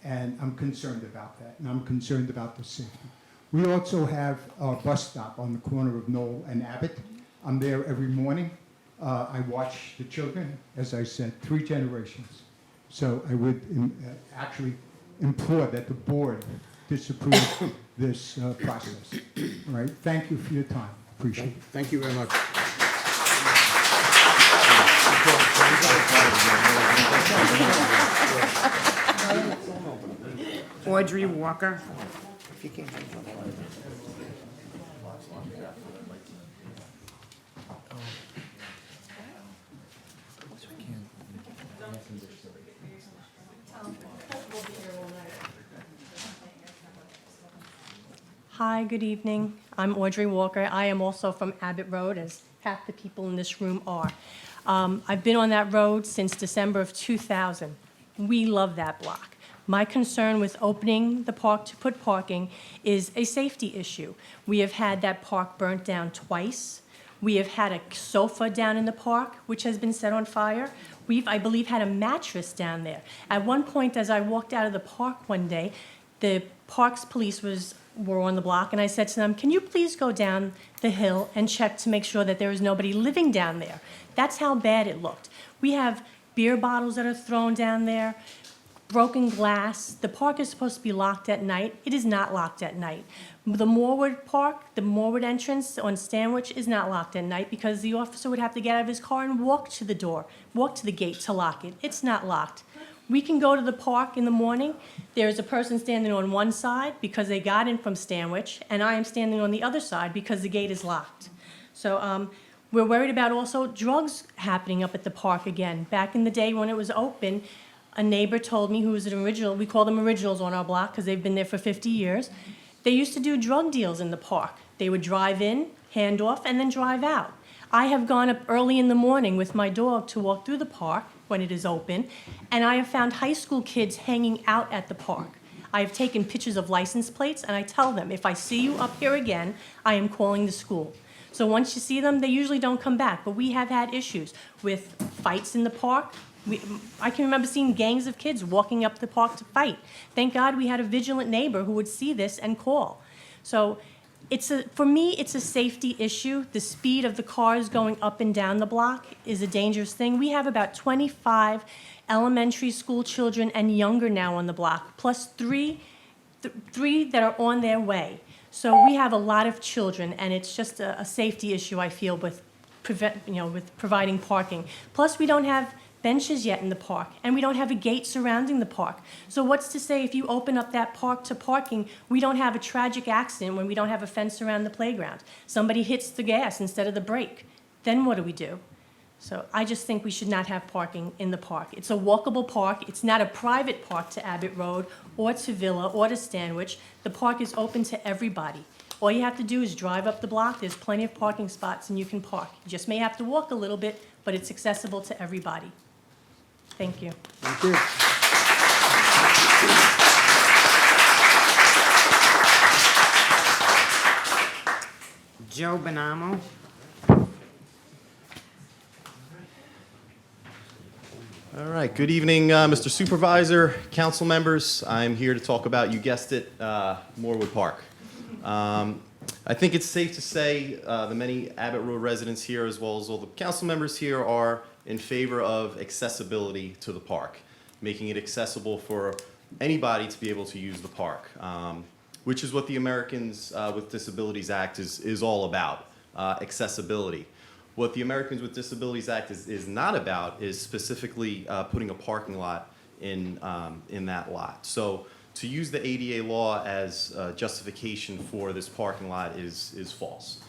and I'm concerned about that, and I'm concerned about the safety. We also have a bus stop on the corner of Knoll and Abbott. I'm there every morning. I watch the children, as I said, 3 generations. So I would actually implore that the board disapprove this process. All right, thank you for your time. Appreciate it. Thank you very much. Audrey Walker. If you can't find something. Hi, good evening. I'm Audrey Walker. I am also from Abbott Road, as half the people in this room are. I've been on that road since December of 2000. We love that block. My concern with opening the park to put parking is a safety issue. We have had that park burnt down twice. We have had a sofa down in the park, which has been set on fire. We've, I believe, had a mattress down there. At one point, as I walked out of the park one day, the parks police were on the block, and I said to them, can you please go down the hill and check to make sure that there is nobody living down there? That's how bad it looked. We have beer bottles that are thrown down there, broken glass. The park is supposed to be locked at night. It is not locked at night. The Morwood Park, the Morwood entrance on Stanwich is not locked at night because the officer would have to get out of his car and walk to the door, walk to the gate to lock it. It's not locked. We can go to the park in the morning. There's a person standing on one side because they got in from Stanwich, and I am standing on the other side because the gate is locked. So we're worried about also drugs happening up at the park again. Back in the day when it was open, a neighbor told me, who was an original, we call them originals on our block because they've been there for 50 years, They used to do drug deals in the park. They would drive in, hand off, and then drive out. I have gone up early in the morning with my dog to walk through the park when it is open, and I have found high school kids hanging out at the park. I have taken pictures of license plates, and I tell them, if I see you up here again, I am calling the school. So once you see them, they usually don't come back. But we have had issues with fights in the park. I can remember seeing gangs of kids walking up the park to fight. Thank God we had a vigilant neighbor who would see this and call. So for me, it's a safety issue. The speed of the cars going up and down the block is a dangerous thing. We have about 25 elementary school children and younger now on the block, plus three that are on their way. So we have a lot of children, and it's just a safety issue, I feel, with providing parking. Plus, we don't have benches yet in the park, and we don't have a gate surrounding the park. So what's to say if you open up that park to parking, we don't have a tragic accident when we don't have a fence around the playground? Somebody hits the gas instead of the brake. Then what do we do? So I just think we should not have parking in the park. It's a walkable park. It's not a private park to Abbott Road or to Villa or to Stanwich. The park is open to everybody. All you have to do is drive up the block. There's plenty of parking spots, and you can park. You just may have to walk a little bit, but it's accessible to everybody. Thank you. Thank you. Joe Bonamo. All right, good evening, Mr. Supervisor, council members. I'm here to talk about, you guessed it, Morewood Park. I think it's safe to say the many Abbott Road residents here, as well as all the council members here, are in favor of accessibility to the park, making it accessible for anybody to be able to use the park, which is what the Americans with Disabilities Act is all about, accessibility. What the Americans with Disabilities Act is not about is specifically putting a parking lot in that lot. So to use the ADA law as justification for this parking lot is false.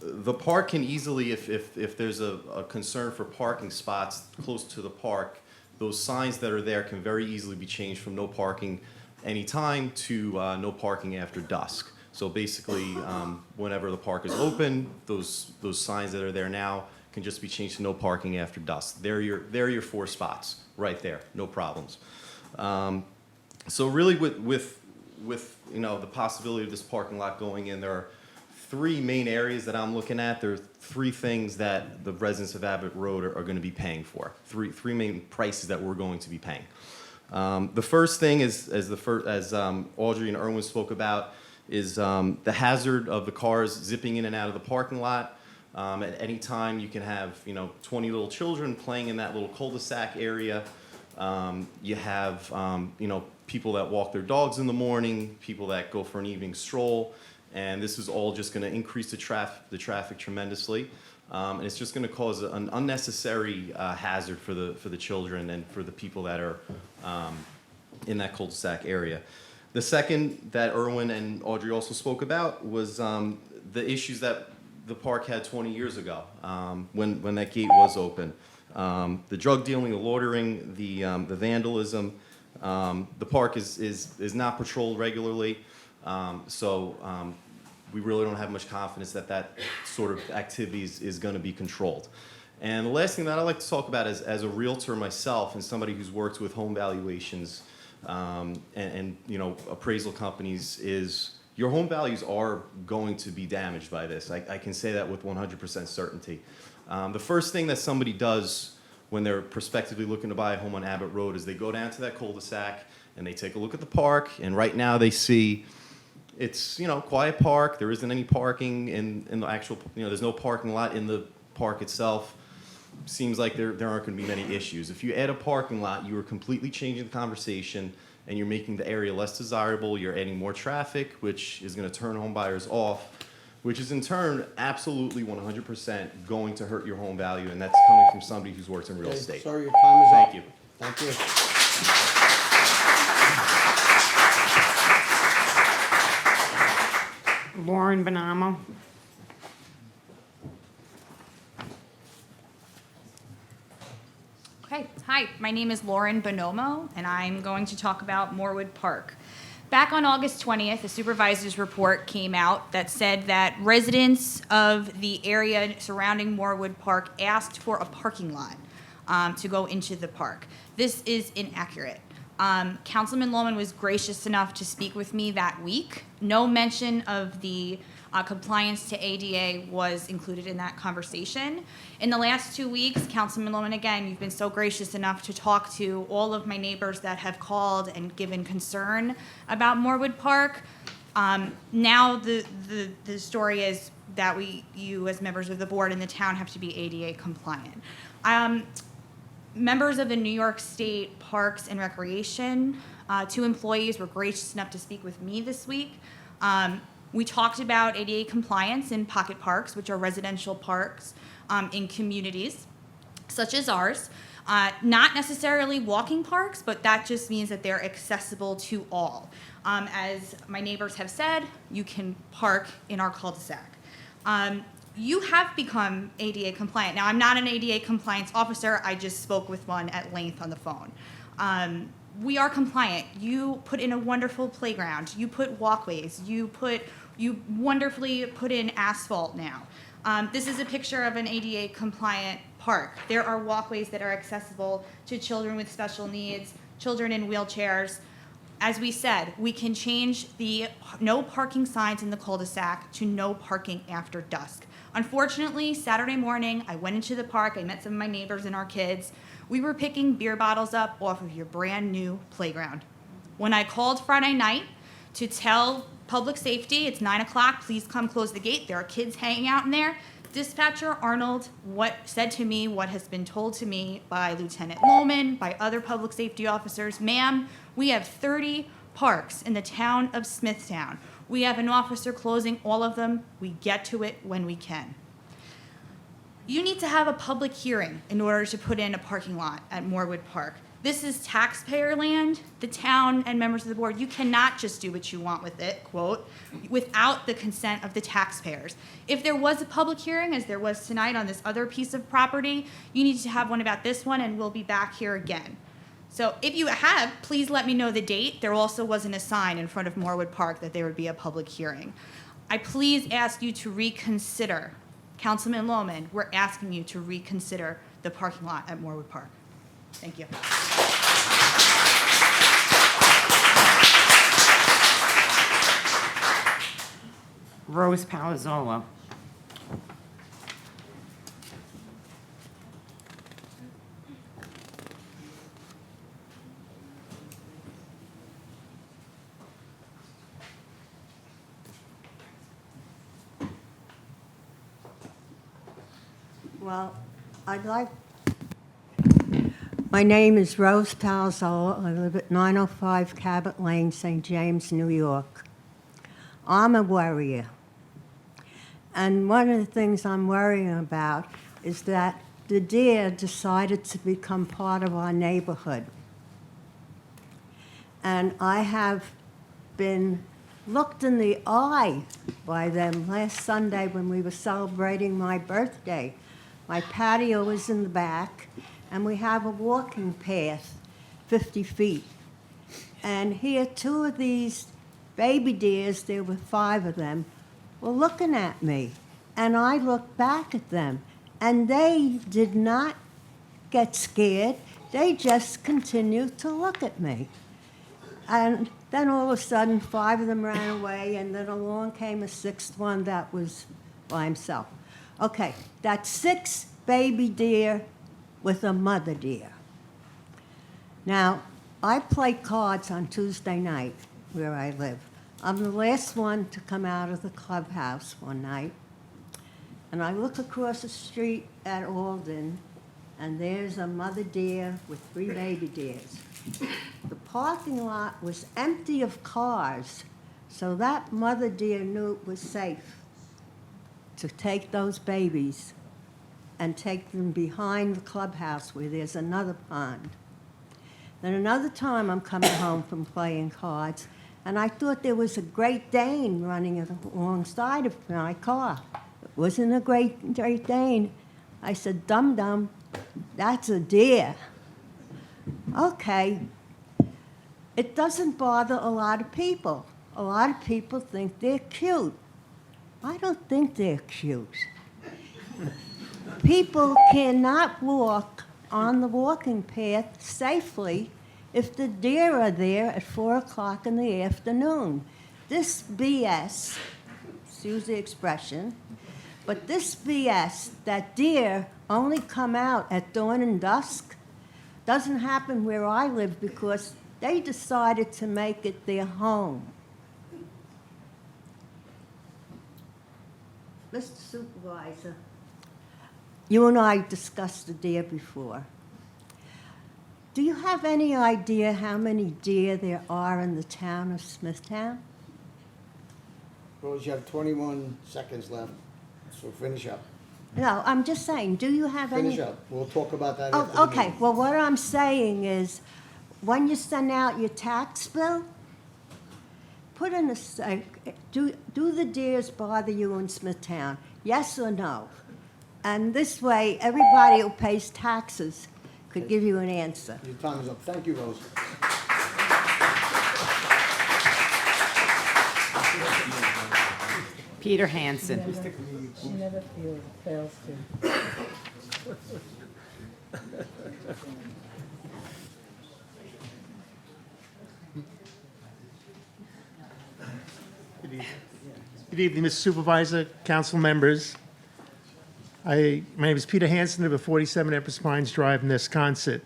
The park can easily, if there's a concern for parking spots close to the park, those signs that are there can very easily be changed from no parking anytime to no parking after dusk. So basically, whenever the park is open, those signs that are there now can just be changed to no parking after dusk. They're your 4 spots right there, no problems. So really, with the possibility of this parking lot going in, there are 3 main areas that I'm looking at. There are 3 things that the residents of Abbott Road are going to be paying for. Three main prices that we're going to be paying. The first thing is, as Audrey and Erwin spoke about, is the hazard of the cars zipping in and out of the parking lot. At any time, you can have 20 little children playing in that little cul-de-sac area. You have people that walk their dogs in the morning, people that go for an evening stroll, and this is all just going to increase the traffic tremendously. And it's just going to cause an unnecessary hazard for the children and for the people that are in that cul-de-sac area. The second that Erwin and Audrey also spoke about was the issues that the park had 20 years ago when that gate was open. The drug dealing, the loitering, the vandalism. The park is not patrolled regularly, so we really don't have much confidence that sort of activities is going to be controlled. And the last thing that I like to talk about as a realtor myself and somebody who's worked with home valuations and appraisal companies is your home values are going to be damaged by this. I can say that with 100% certainty. The first thing that somebody does when they're prospectively looking to buy a home on Abbott Road is they go down to that cul-de-sac and they take a look at the park, and right now they see it's quiet park. There isn't any parking in the actual there's no parking lot in the park itself. Seems like there aren't going to be many issues. If you add a parking lot, you are completely changing the conversation and you're making the area less desirable. You're adding more traffic, which is going to turn home buyers off, which is in turn absolutely 100% going to hurt your home value, and that's coming from somebody who's worked in real estate. Sorry, your time is up. Thank you. Thank you. Lauren Bonamo. Okay, hi, my name is Lauren Bonomo, and I'm going to talk about Morewood Park. Back on August 20th, a supervisor's report came out that said that residents of the area surrounding Moorwood Park asked for a parking lot to go into the park. This is inaccurate. Councilman Lohman was gracious enough to speak with me that week. No mention of the compliance to ADA was included in that conversation. In the last 2 weeks, Councilman Lohman, again, you've been so gracious enough to talk to all of my neighbors that have called and given concern about Moorwood Park. Now the story is that you as members of the board and the town have to be ADA compliant. Members of the New York State Parks and Recreation, 2 employees were gracious enough to speak with me this week. We talked about ADA compliance in pocket parks, which are residential parks in communities such as ours. Not necessarily walking parks, but that just means that they're accessible to all. As my neighbors have said, you can park in our cul-de-sac. You have become ADA compliant. Now, I'm not an ADA compliance officer. I just spoke with one at length on the phone. We are compliant. You put in a wonderful playground. You put walkways. You wonderfully put in asphalt now. This is a picture of an ADA compliant park. There are walkways that are accessible to children with special needs, children in wheelchairs. As we said, we can change the no parking signs in the cul-de-sac to no parking after dusk. Unfortunately, Saturday morning, I went into the park. I met some of my neighbors and our kids. We were picking beer bottles up off of your brand new playground. When I called Friday night to tell public safety, it's 9 o'clock, please come close the gate. There are kids hanging out in there. Dispatcher Arnold said to me what has been told to me by Lieutenant Lohman, by other public safety officers. Ma'am, we have 30 parks in the town of Smithtown. We have an officer closing all of them. We get to it when we can. You need to have a public hearing in order to put in a parking lot at Moorwood Park. This is taxpayer land. The town and members of the board, you cannot just do what you want with it, quote, without the consent of the taxpayers. If there was a public hearing, as there was tonight on this other piece of property, you need to have one about this one, and we'll be back here again. So if you have, please let me know the date. There also wasn't a sign in front of Moorwood Park that there would be a public hearing. I please ask you to reconsider. Councilman Lohman, we're asking you to reconsider the parking lot at Moorwood Park. Thank you. Rose Palazzolo. Well, my name is Rose Palazzolo. I live at 905 Cabot Lane, St. James, New York. I'm a worrier. And one of the things I'm worrying about is that the deer decided to become part of our neighborhood. And I have been looked in the eye by them last Sunday when we were celebrating my birthday. My patio was in the back, and we have a walking path, 50 feet. And here, 2 of these baby deers, there were 5 of them, were looking at me. And I looked back at them, and they did not get scared. They just continued to look at me. And then all of a sudden, 5 of them ran away, and then along came a 6th one that was by himself. Okay, that's 6 baby deer with a mother deer. Now, I play cards on Tuesday night where I live. I'm the last one to come out of the clubhouse one night, and I look across the street at Alden, and there's a mother deer with 3 baby deers. The parking lot was empty of cars, so that mother deer knew it was safe to take those babies and take them behind the clubhouse where there's another pond. Then another time I'm coming home from playing cards, and I thought there was a Great Dane running alongside of my car. It wasn't a Great Dane. I said, dum-dum, that's a deer. Okay. it doesn't bother a lot of people. A lot of people think they're cute. I don't think they're cute. People cannot walk on the walking path safely if the deer are there at 4 o'clock in the afternoon. This BS, excuse the expression, but this BS that deer only come out at dawn and dusk doesn't happen where I live because they decided to make it their home. Mr. Supervisor, you and I discussed the deer before. Do you have any idea how many deer there are in the town of Smithtown? Rose, you have 21 seconds left, so finish up. No, I'm just saying, do you have any? Finish up. We'll talk about that after the Oh, okay, meeting. well, what I'm saying is, when you send out your tax bill, put in do the deers bother you in Smithtown? Yes or no? And this way, everybody who pays taxes could give you an answer. Your time is up. Thank you, Rose. Peter Hansen. She never fails to. Good evening, Mr. Supervisor, council members. My name is Peter Hansen of 47 Empress Pines Drive, Nesconset.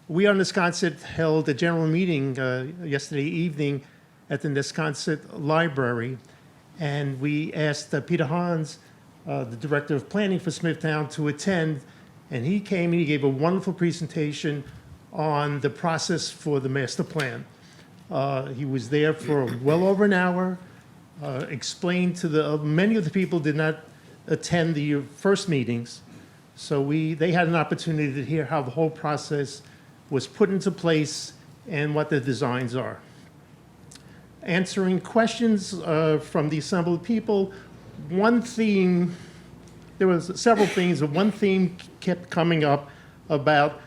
We on Nesconset held a general meeting yesterday evening at the Nesconset Library, and we asked Peter Hans, the Director of Planning for Smithtown, to attend, and he came and he gave a wonderful presentation on the process for the master plan. He was there for well over an hour, explained to many of the people did not attend the first meetings, so they had an opportunity to hear how the whole process was put into place and what the designs are. Answering questions from the assembled people, one theme, there was several themes, but one theme kept coming up about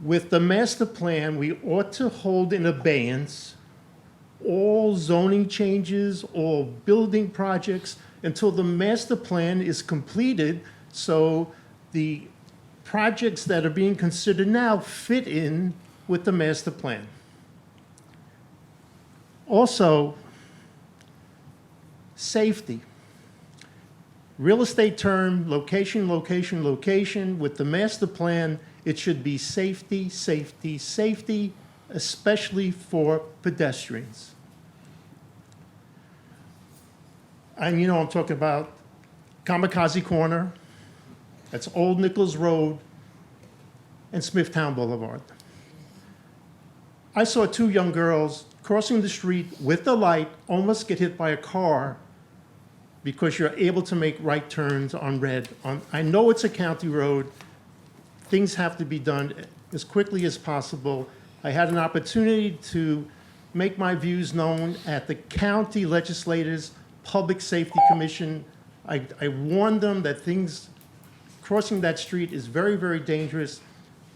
with the master plan, we ought to hold in abeyance all zoning changes, all building projects until the master plan is completed, so the projects that are being considered now fit in with the master plan. Also, safety. Real estate term, location, location, location. With the master plan, it should be safety, safety, safety, especially for pedestrians. And you know, I'm talking about Kamikaze Corner, that's Old Nichols Road, and Smithtown Boulevard. I saw two young girls crossing the street with the light, almost get hit by a car because you're able to make right turns on red. I know it's a county road. Things have to be done as quickly as possible. I had an opportunity to make my views known at the county legislators' Public Safety Commission. I warned them that crossing that street is very, very dangerous.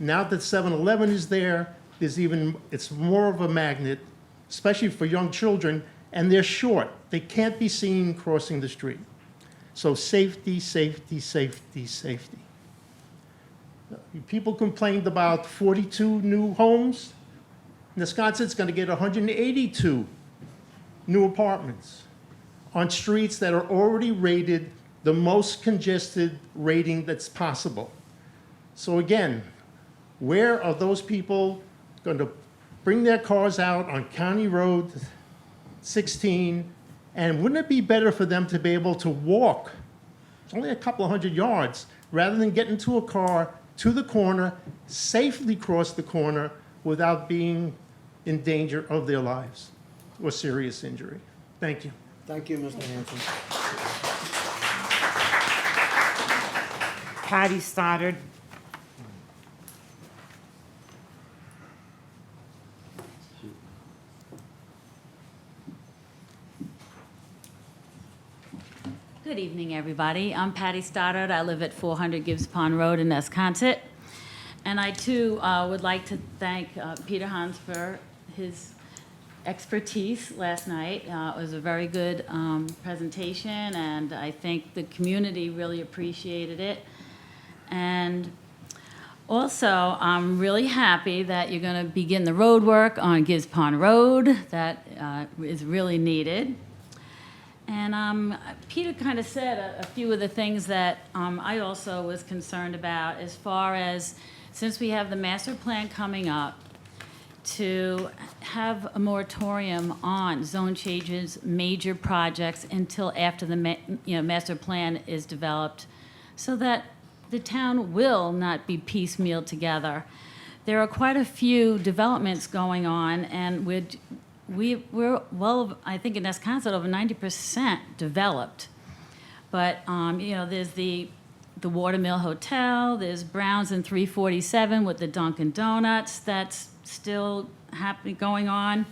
Now that 7-Eleven is there, it's more of a magnet, especially for young children, and they're short. They can't be seen crossing the street. So safety, safety, safety, safety. People complained about 42 new homes. Nesconset's going to get 182 new apartments on streets that are already rated the most congested rating that's possible. So again, where are those people going to bring their cars out on County Road 16? And wouldn't it be better for them to be able to walk, it's only a couple of 100 yards, rather than get into a car to the corner, safely cross the corner without being in danger of their lives or serious injury? Thank you. Thank you, Mr. Hanson. Patty Stoddard. Good evening, everybody. I'm Patty Stoddard. I live at 400 Gibbs Pond Road in Nesconset. And I, too, would like to thank Peter Hans for his expertise last night. It was a very good presentation, and I think the community really appreciated it. And also, I'm really happy that you're going to begin the road work on Gibbs Pond Road. That is really needed. And Peter kind of said a few of the things that I also was concerned about, as far as, since we have the master plan coming up, to have a moratorium on zone changes, major projects, until after the master plan is developed, so that the town will not be piecemealed together. There are quite a few developments going on, and we're well, I think in this council, over 90% developed. But, there's the Watermill Hotel, there's Brown's and 347 with the Dunkin' Donuts, that's still going on.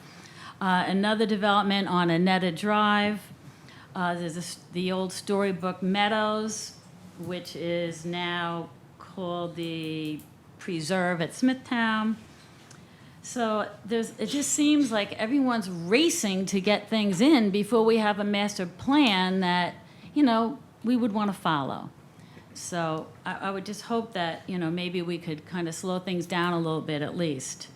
Another development on Annetta Drive. There's the old Storybook Meadows, which is now called the Preserve at Smithtown. So it just seems like everyone's racing to get things in before we have a master plan that, we would want to follow. So I would just hope that, maybe we could kind of slow things down a little bit at least.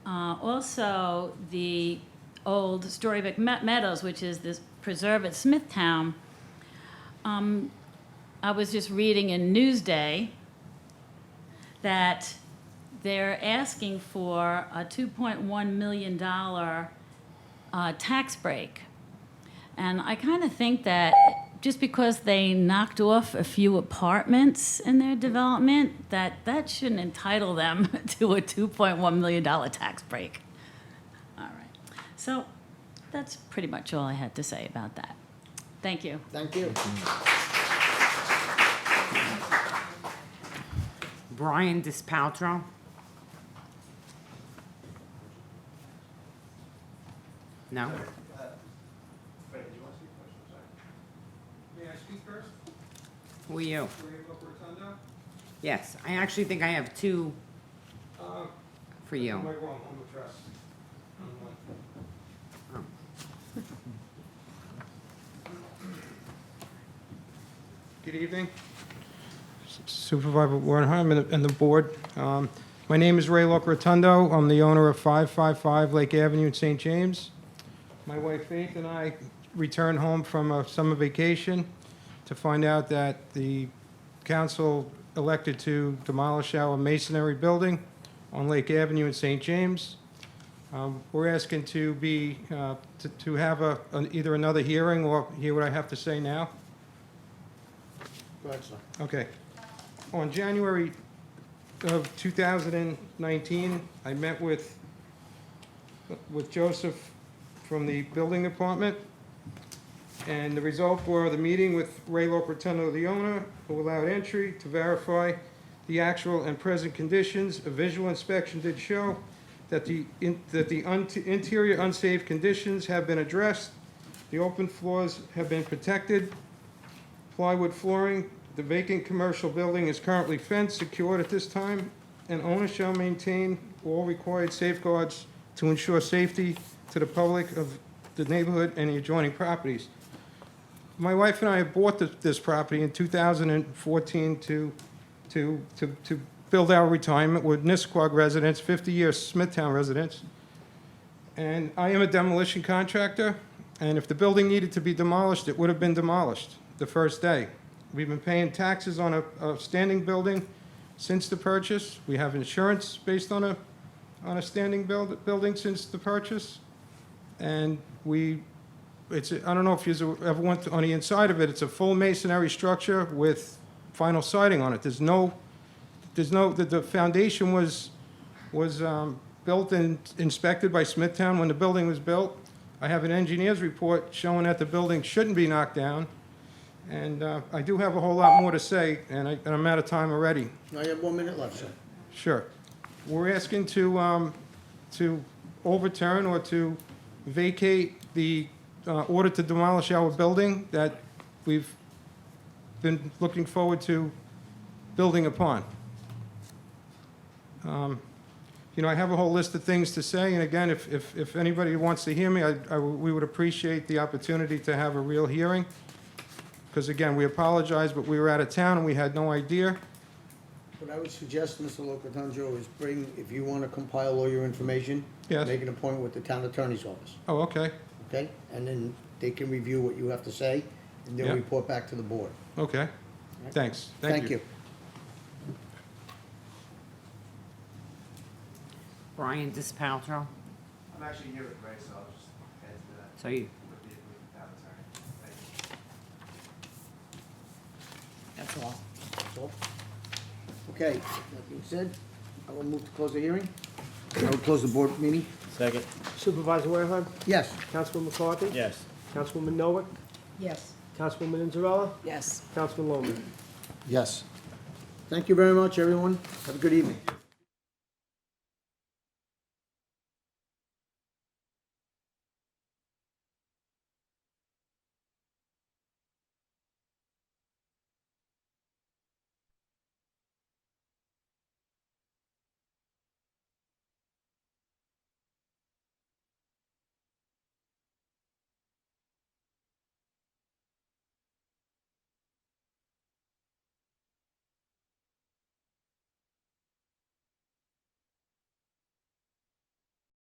Also, the old Storybook Meadows, which is this preserve at Smithtown, I was just reading in Newsday that they're asking for a $2.1 million tax break. And I kind of think that just because they knocked off a few apartments in their development, that shouldn't entitle them to a $2.1 million tax break. All right. So that's pretty much all I had to say about that. Thank you. Thank you. Brian Dispaltro. No? May I speak first? Who are you? Yes, I actually think I have two for you. Am I wrong? Home address. Good evening, Supervisor Warrenheim and the board. My name is Ray Rotundo. I'm the owner of 555 Lake Avenue in St. James. My wife Faith and I returned home from a summer vacation to find out that the council elected to demolish our masonry building on Lake Avenue in St. James. We're asking to be, to have either another hearing or hear what I have to say now. Go ahead, sir. Okay. On January of 2019, I met with Joseph from the building department, and the result were the meeting with Ray Rotundo, the owner, who allowed entry to verify the actual and present conditions. A visual inspection did show that the interior unsafe conditions have been addressed. The open floors have been protected. Plywood flooring. The vacant commercial building is currently fenced, secured at this time, and owner shall maintain all required safeguards to ensure safety to the public of the neighborhood and the adjoining properties. My wife and I bought this property in 2014 to build our retirement. We're Nisquag residents, 50-year Smithtown residents. And I am a demolition contractor, and if the building needed to be demolished, it would have been demolished the first day. We've been paying taxes on a standing building since the purchase. We have insurance based on a standing building since the purchase. And I don't know if you ever went on the inside of it. It's a full masonry structure with vinyl siding on it. The foundation was built and inspected by Smithtown when the building was built. I have an engineer's report showing that the building shouldn't be knocked down. And I do have a whole lot more to say, and I'm out of time already. Now you have 1 minute left, sir. Sure. We're asking to overturn or to vacate the order to demolish our building that we've been looking forward to building upon. you know, I have a whole list of things to say, and again, if anybody wants to hear me, we would appreciate the opportunity to have a real hearing. Because again, we apologize, but we were out of town and we had no idea. What I would suggest, Mr. Locatello, is bring, if you want to compile all your information, Yes. make an appointment with the town attorney's office, Oh, okay, okay? And then they can review what you have to say, and they'll Yeah. report back to the board. okay. Thanks. Thank you. Brian Dispaltro, I'm actually here with Ray, so I'll just head to that so you, with the town attorney. Thank you. that's all. That's all? Okay, that being said, I will move to close the hearing. I will close the board meeting. Second. Supervisor Warehead, Yes. Councilman McCarthy, Yes. Councilwoman Noack, Yes. Councilwoman Inzarella, Yes. Councilman Loman. Yes. Thank you very much, everyone. Have a good evening.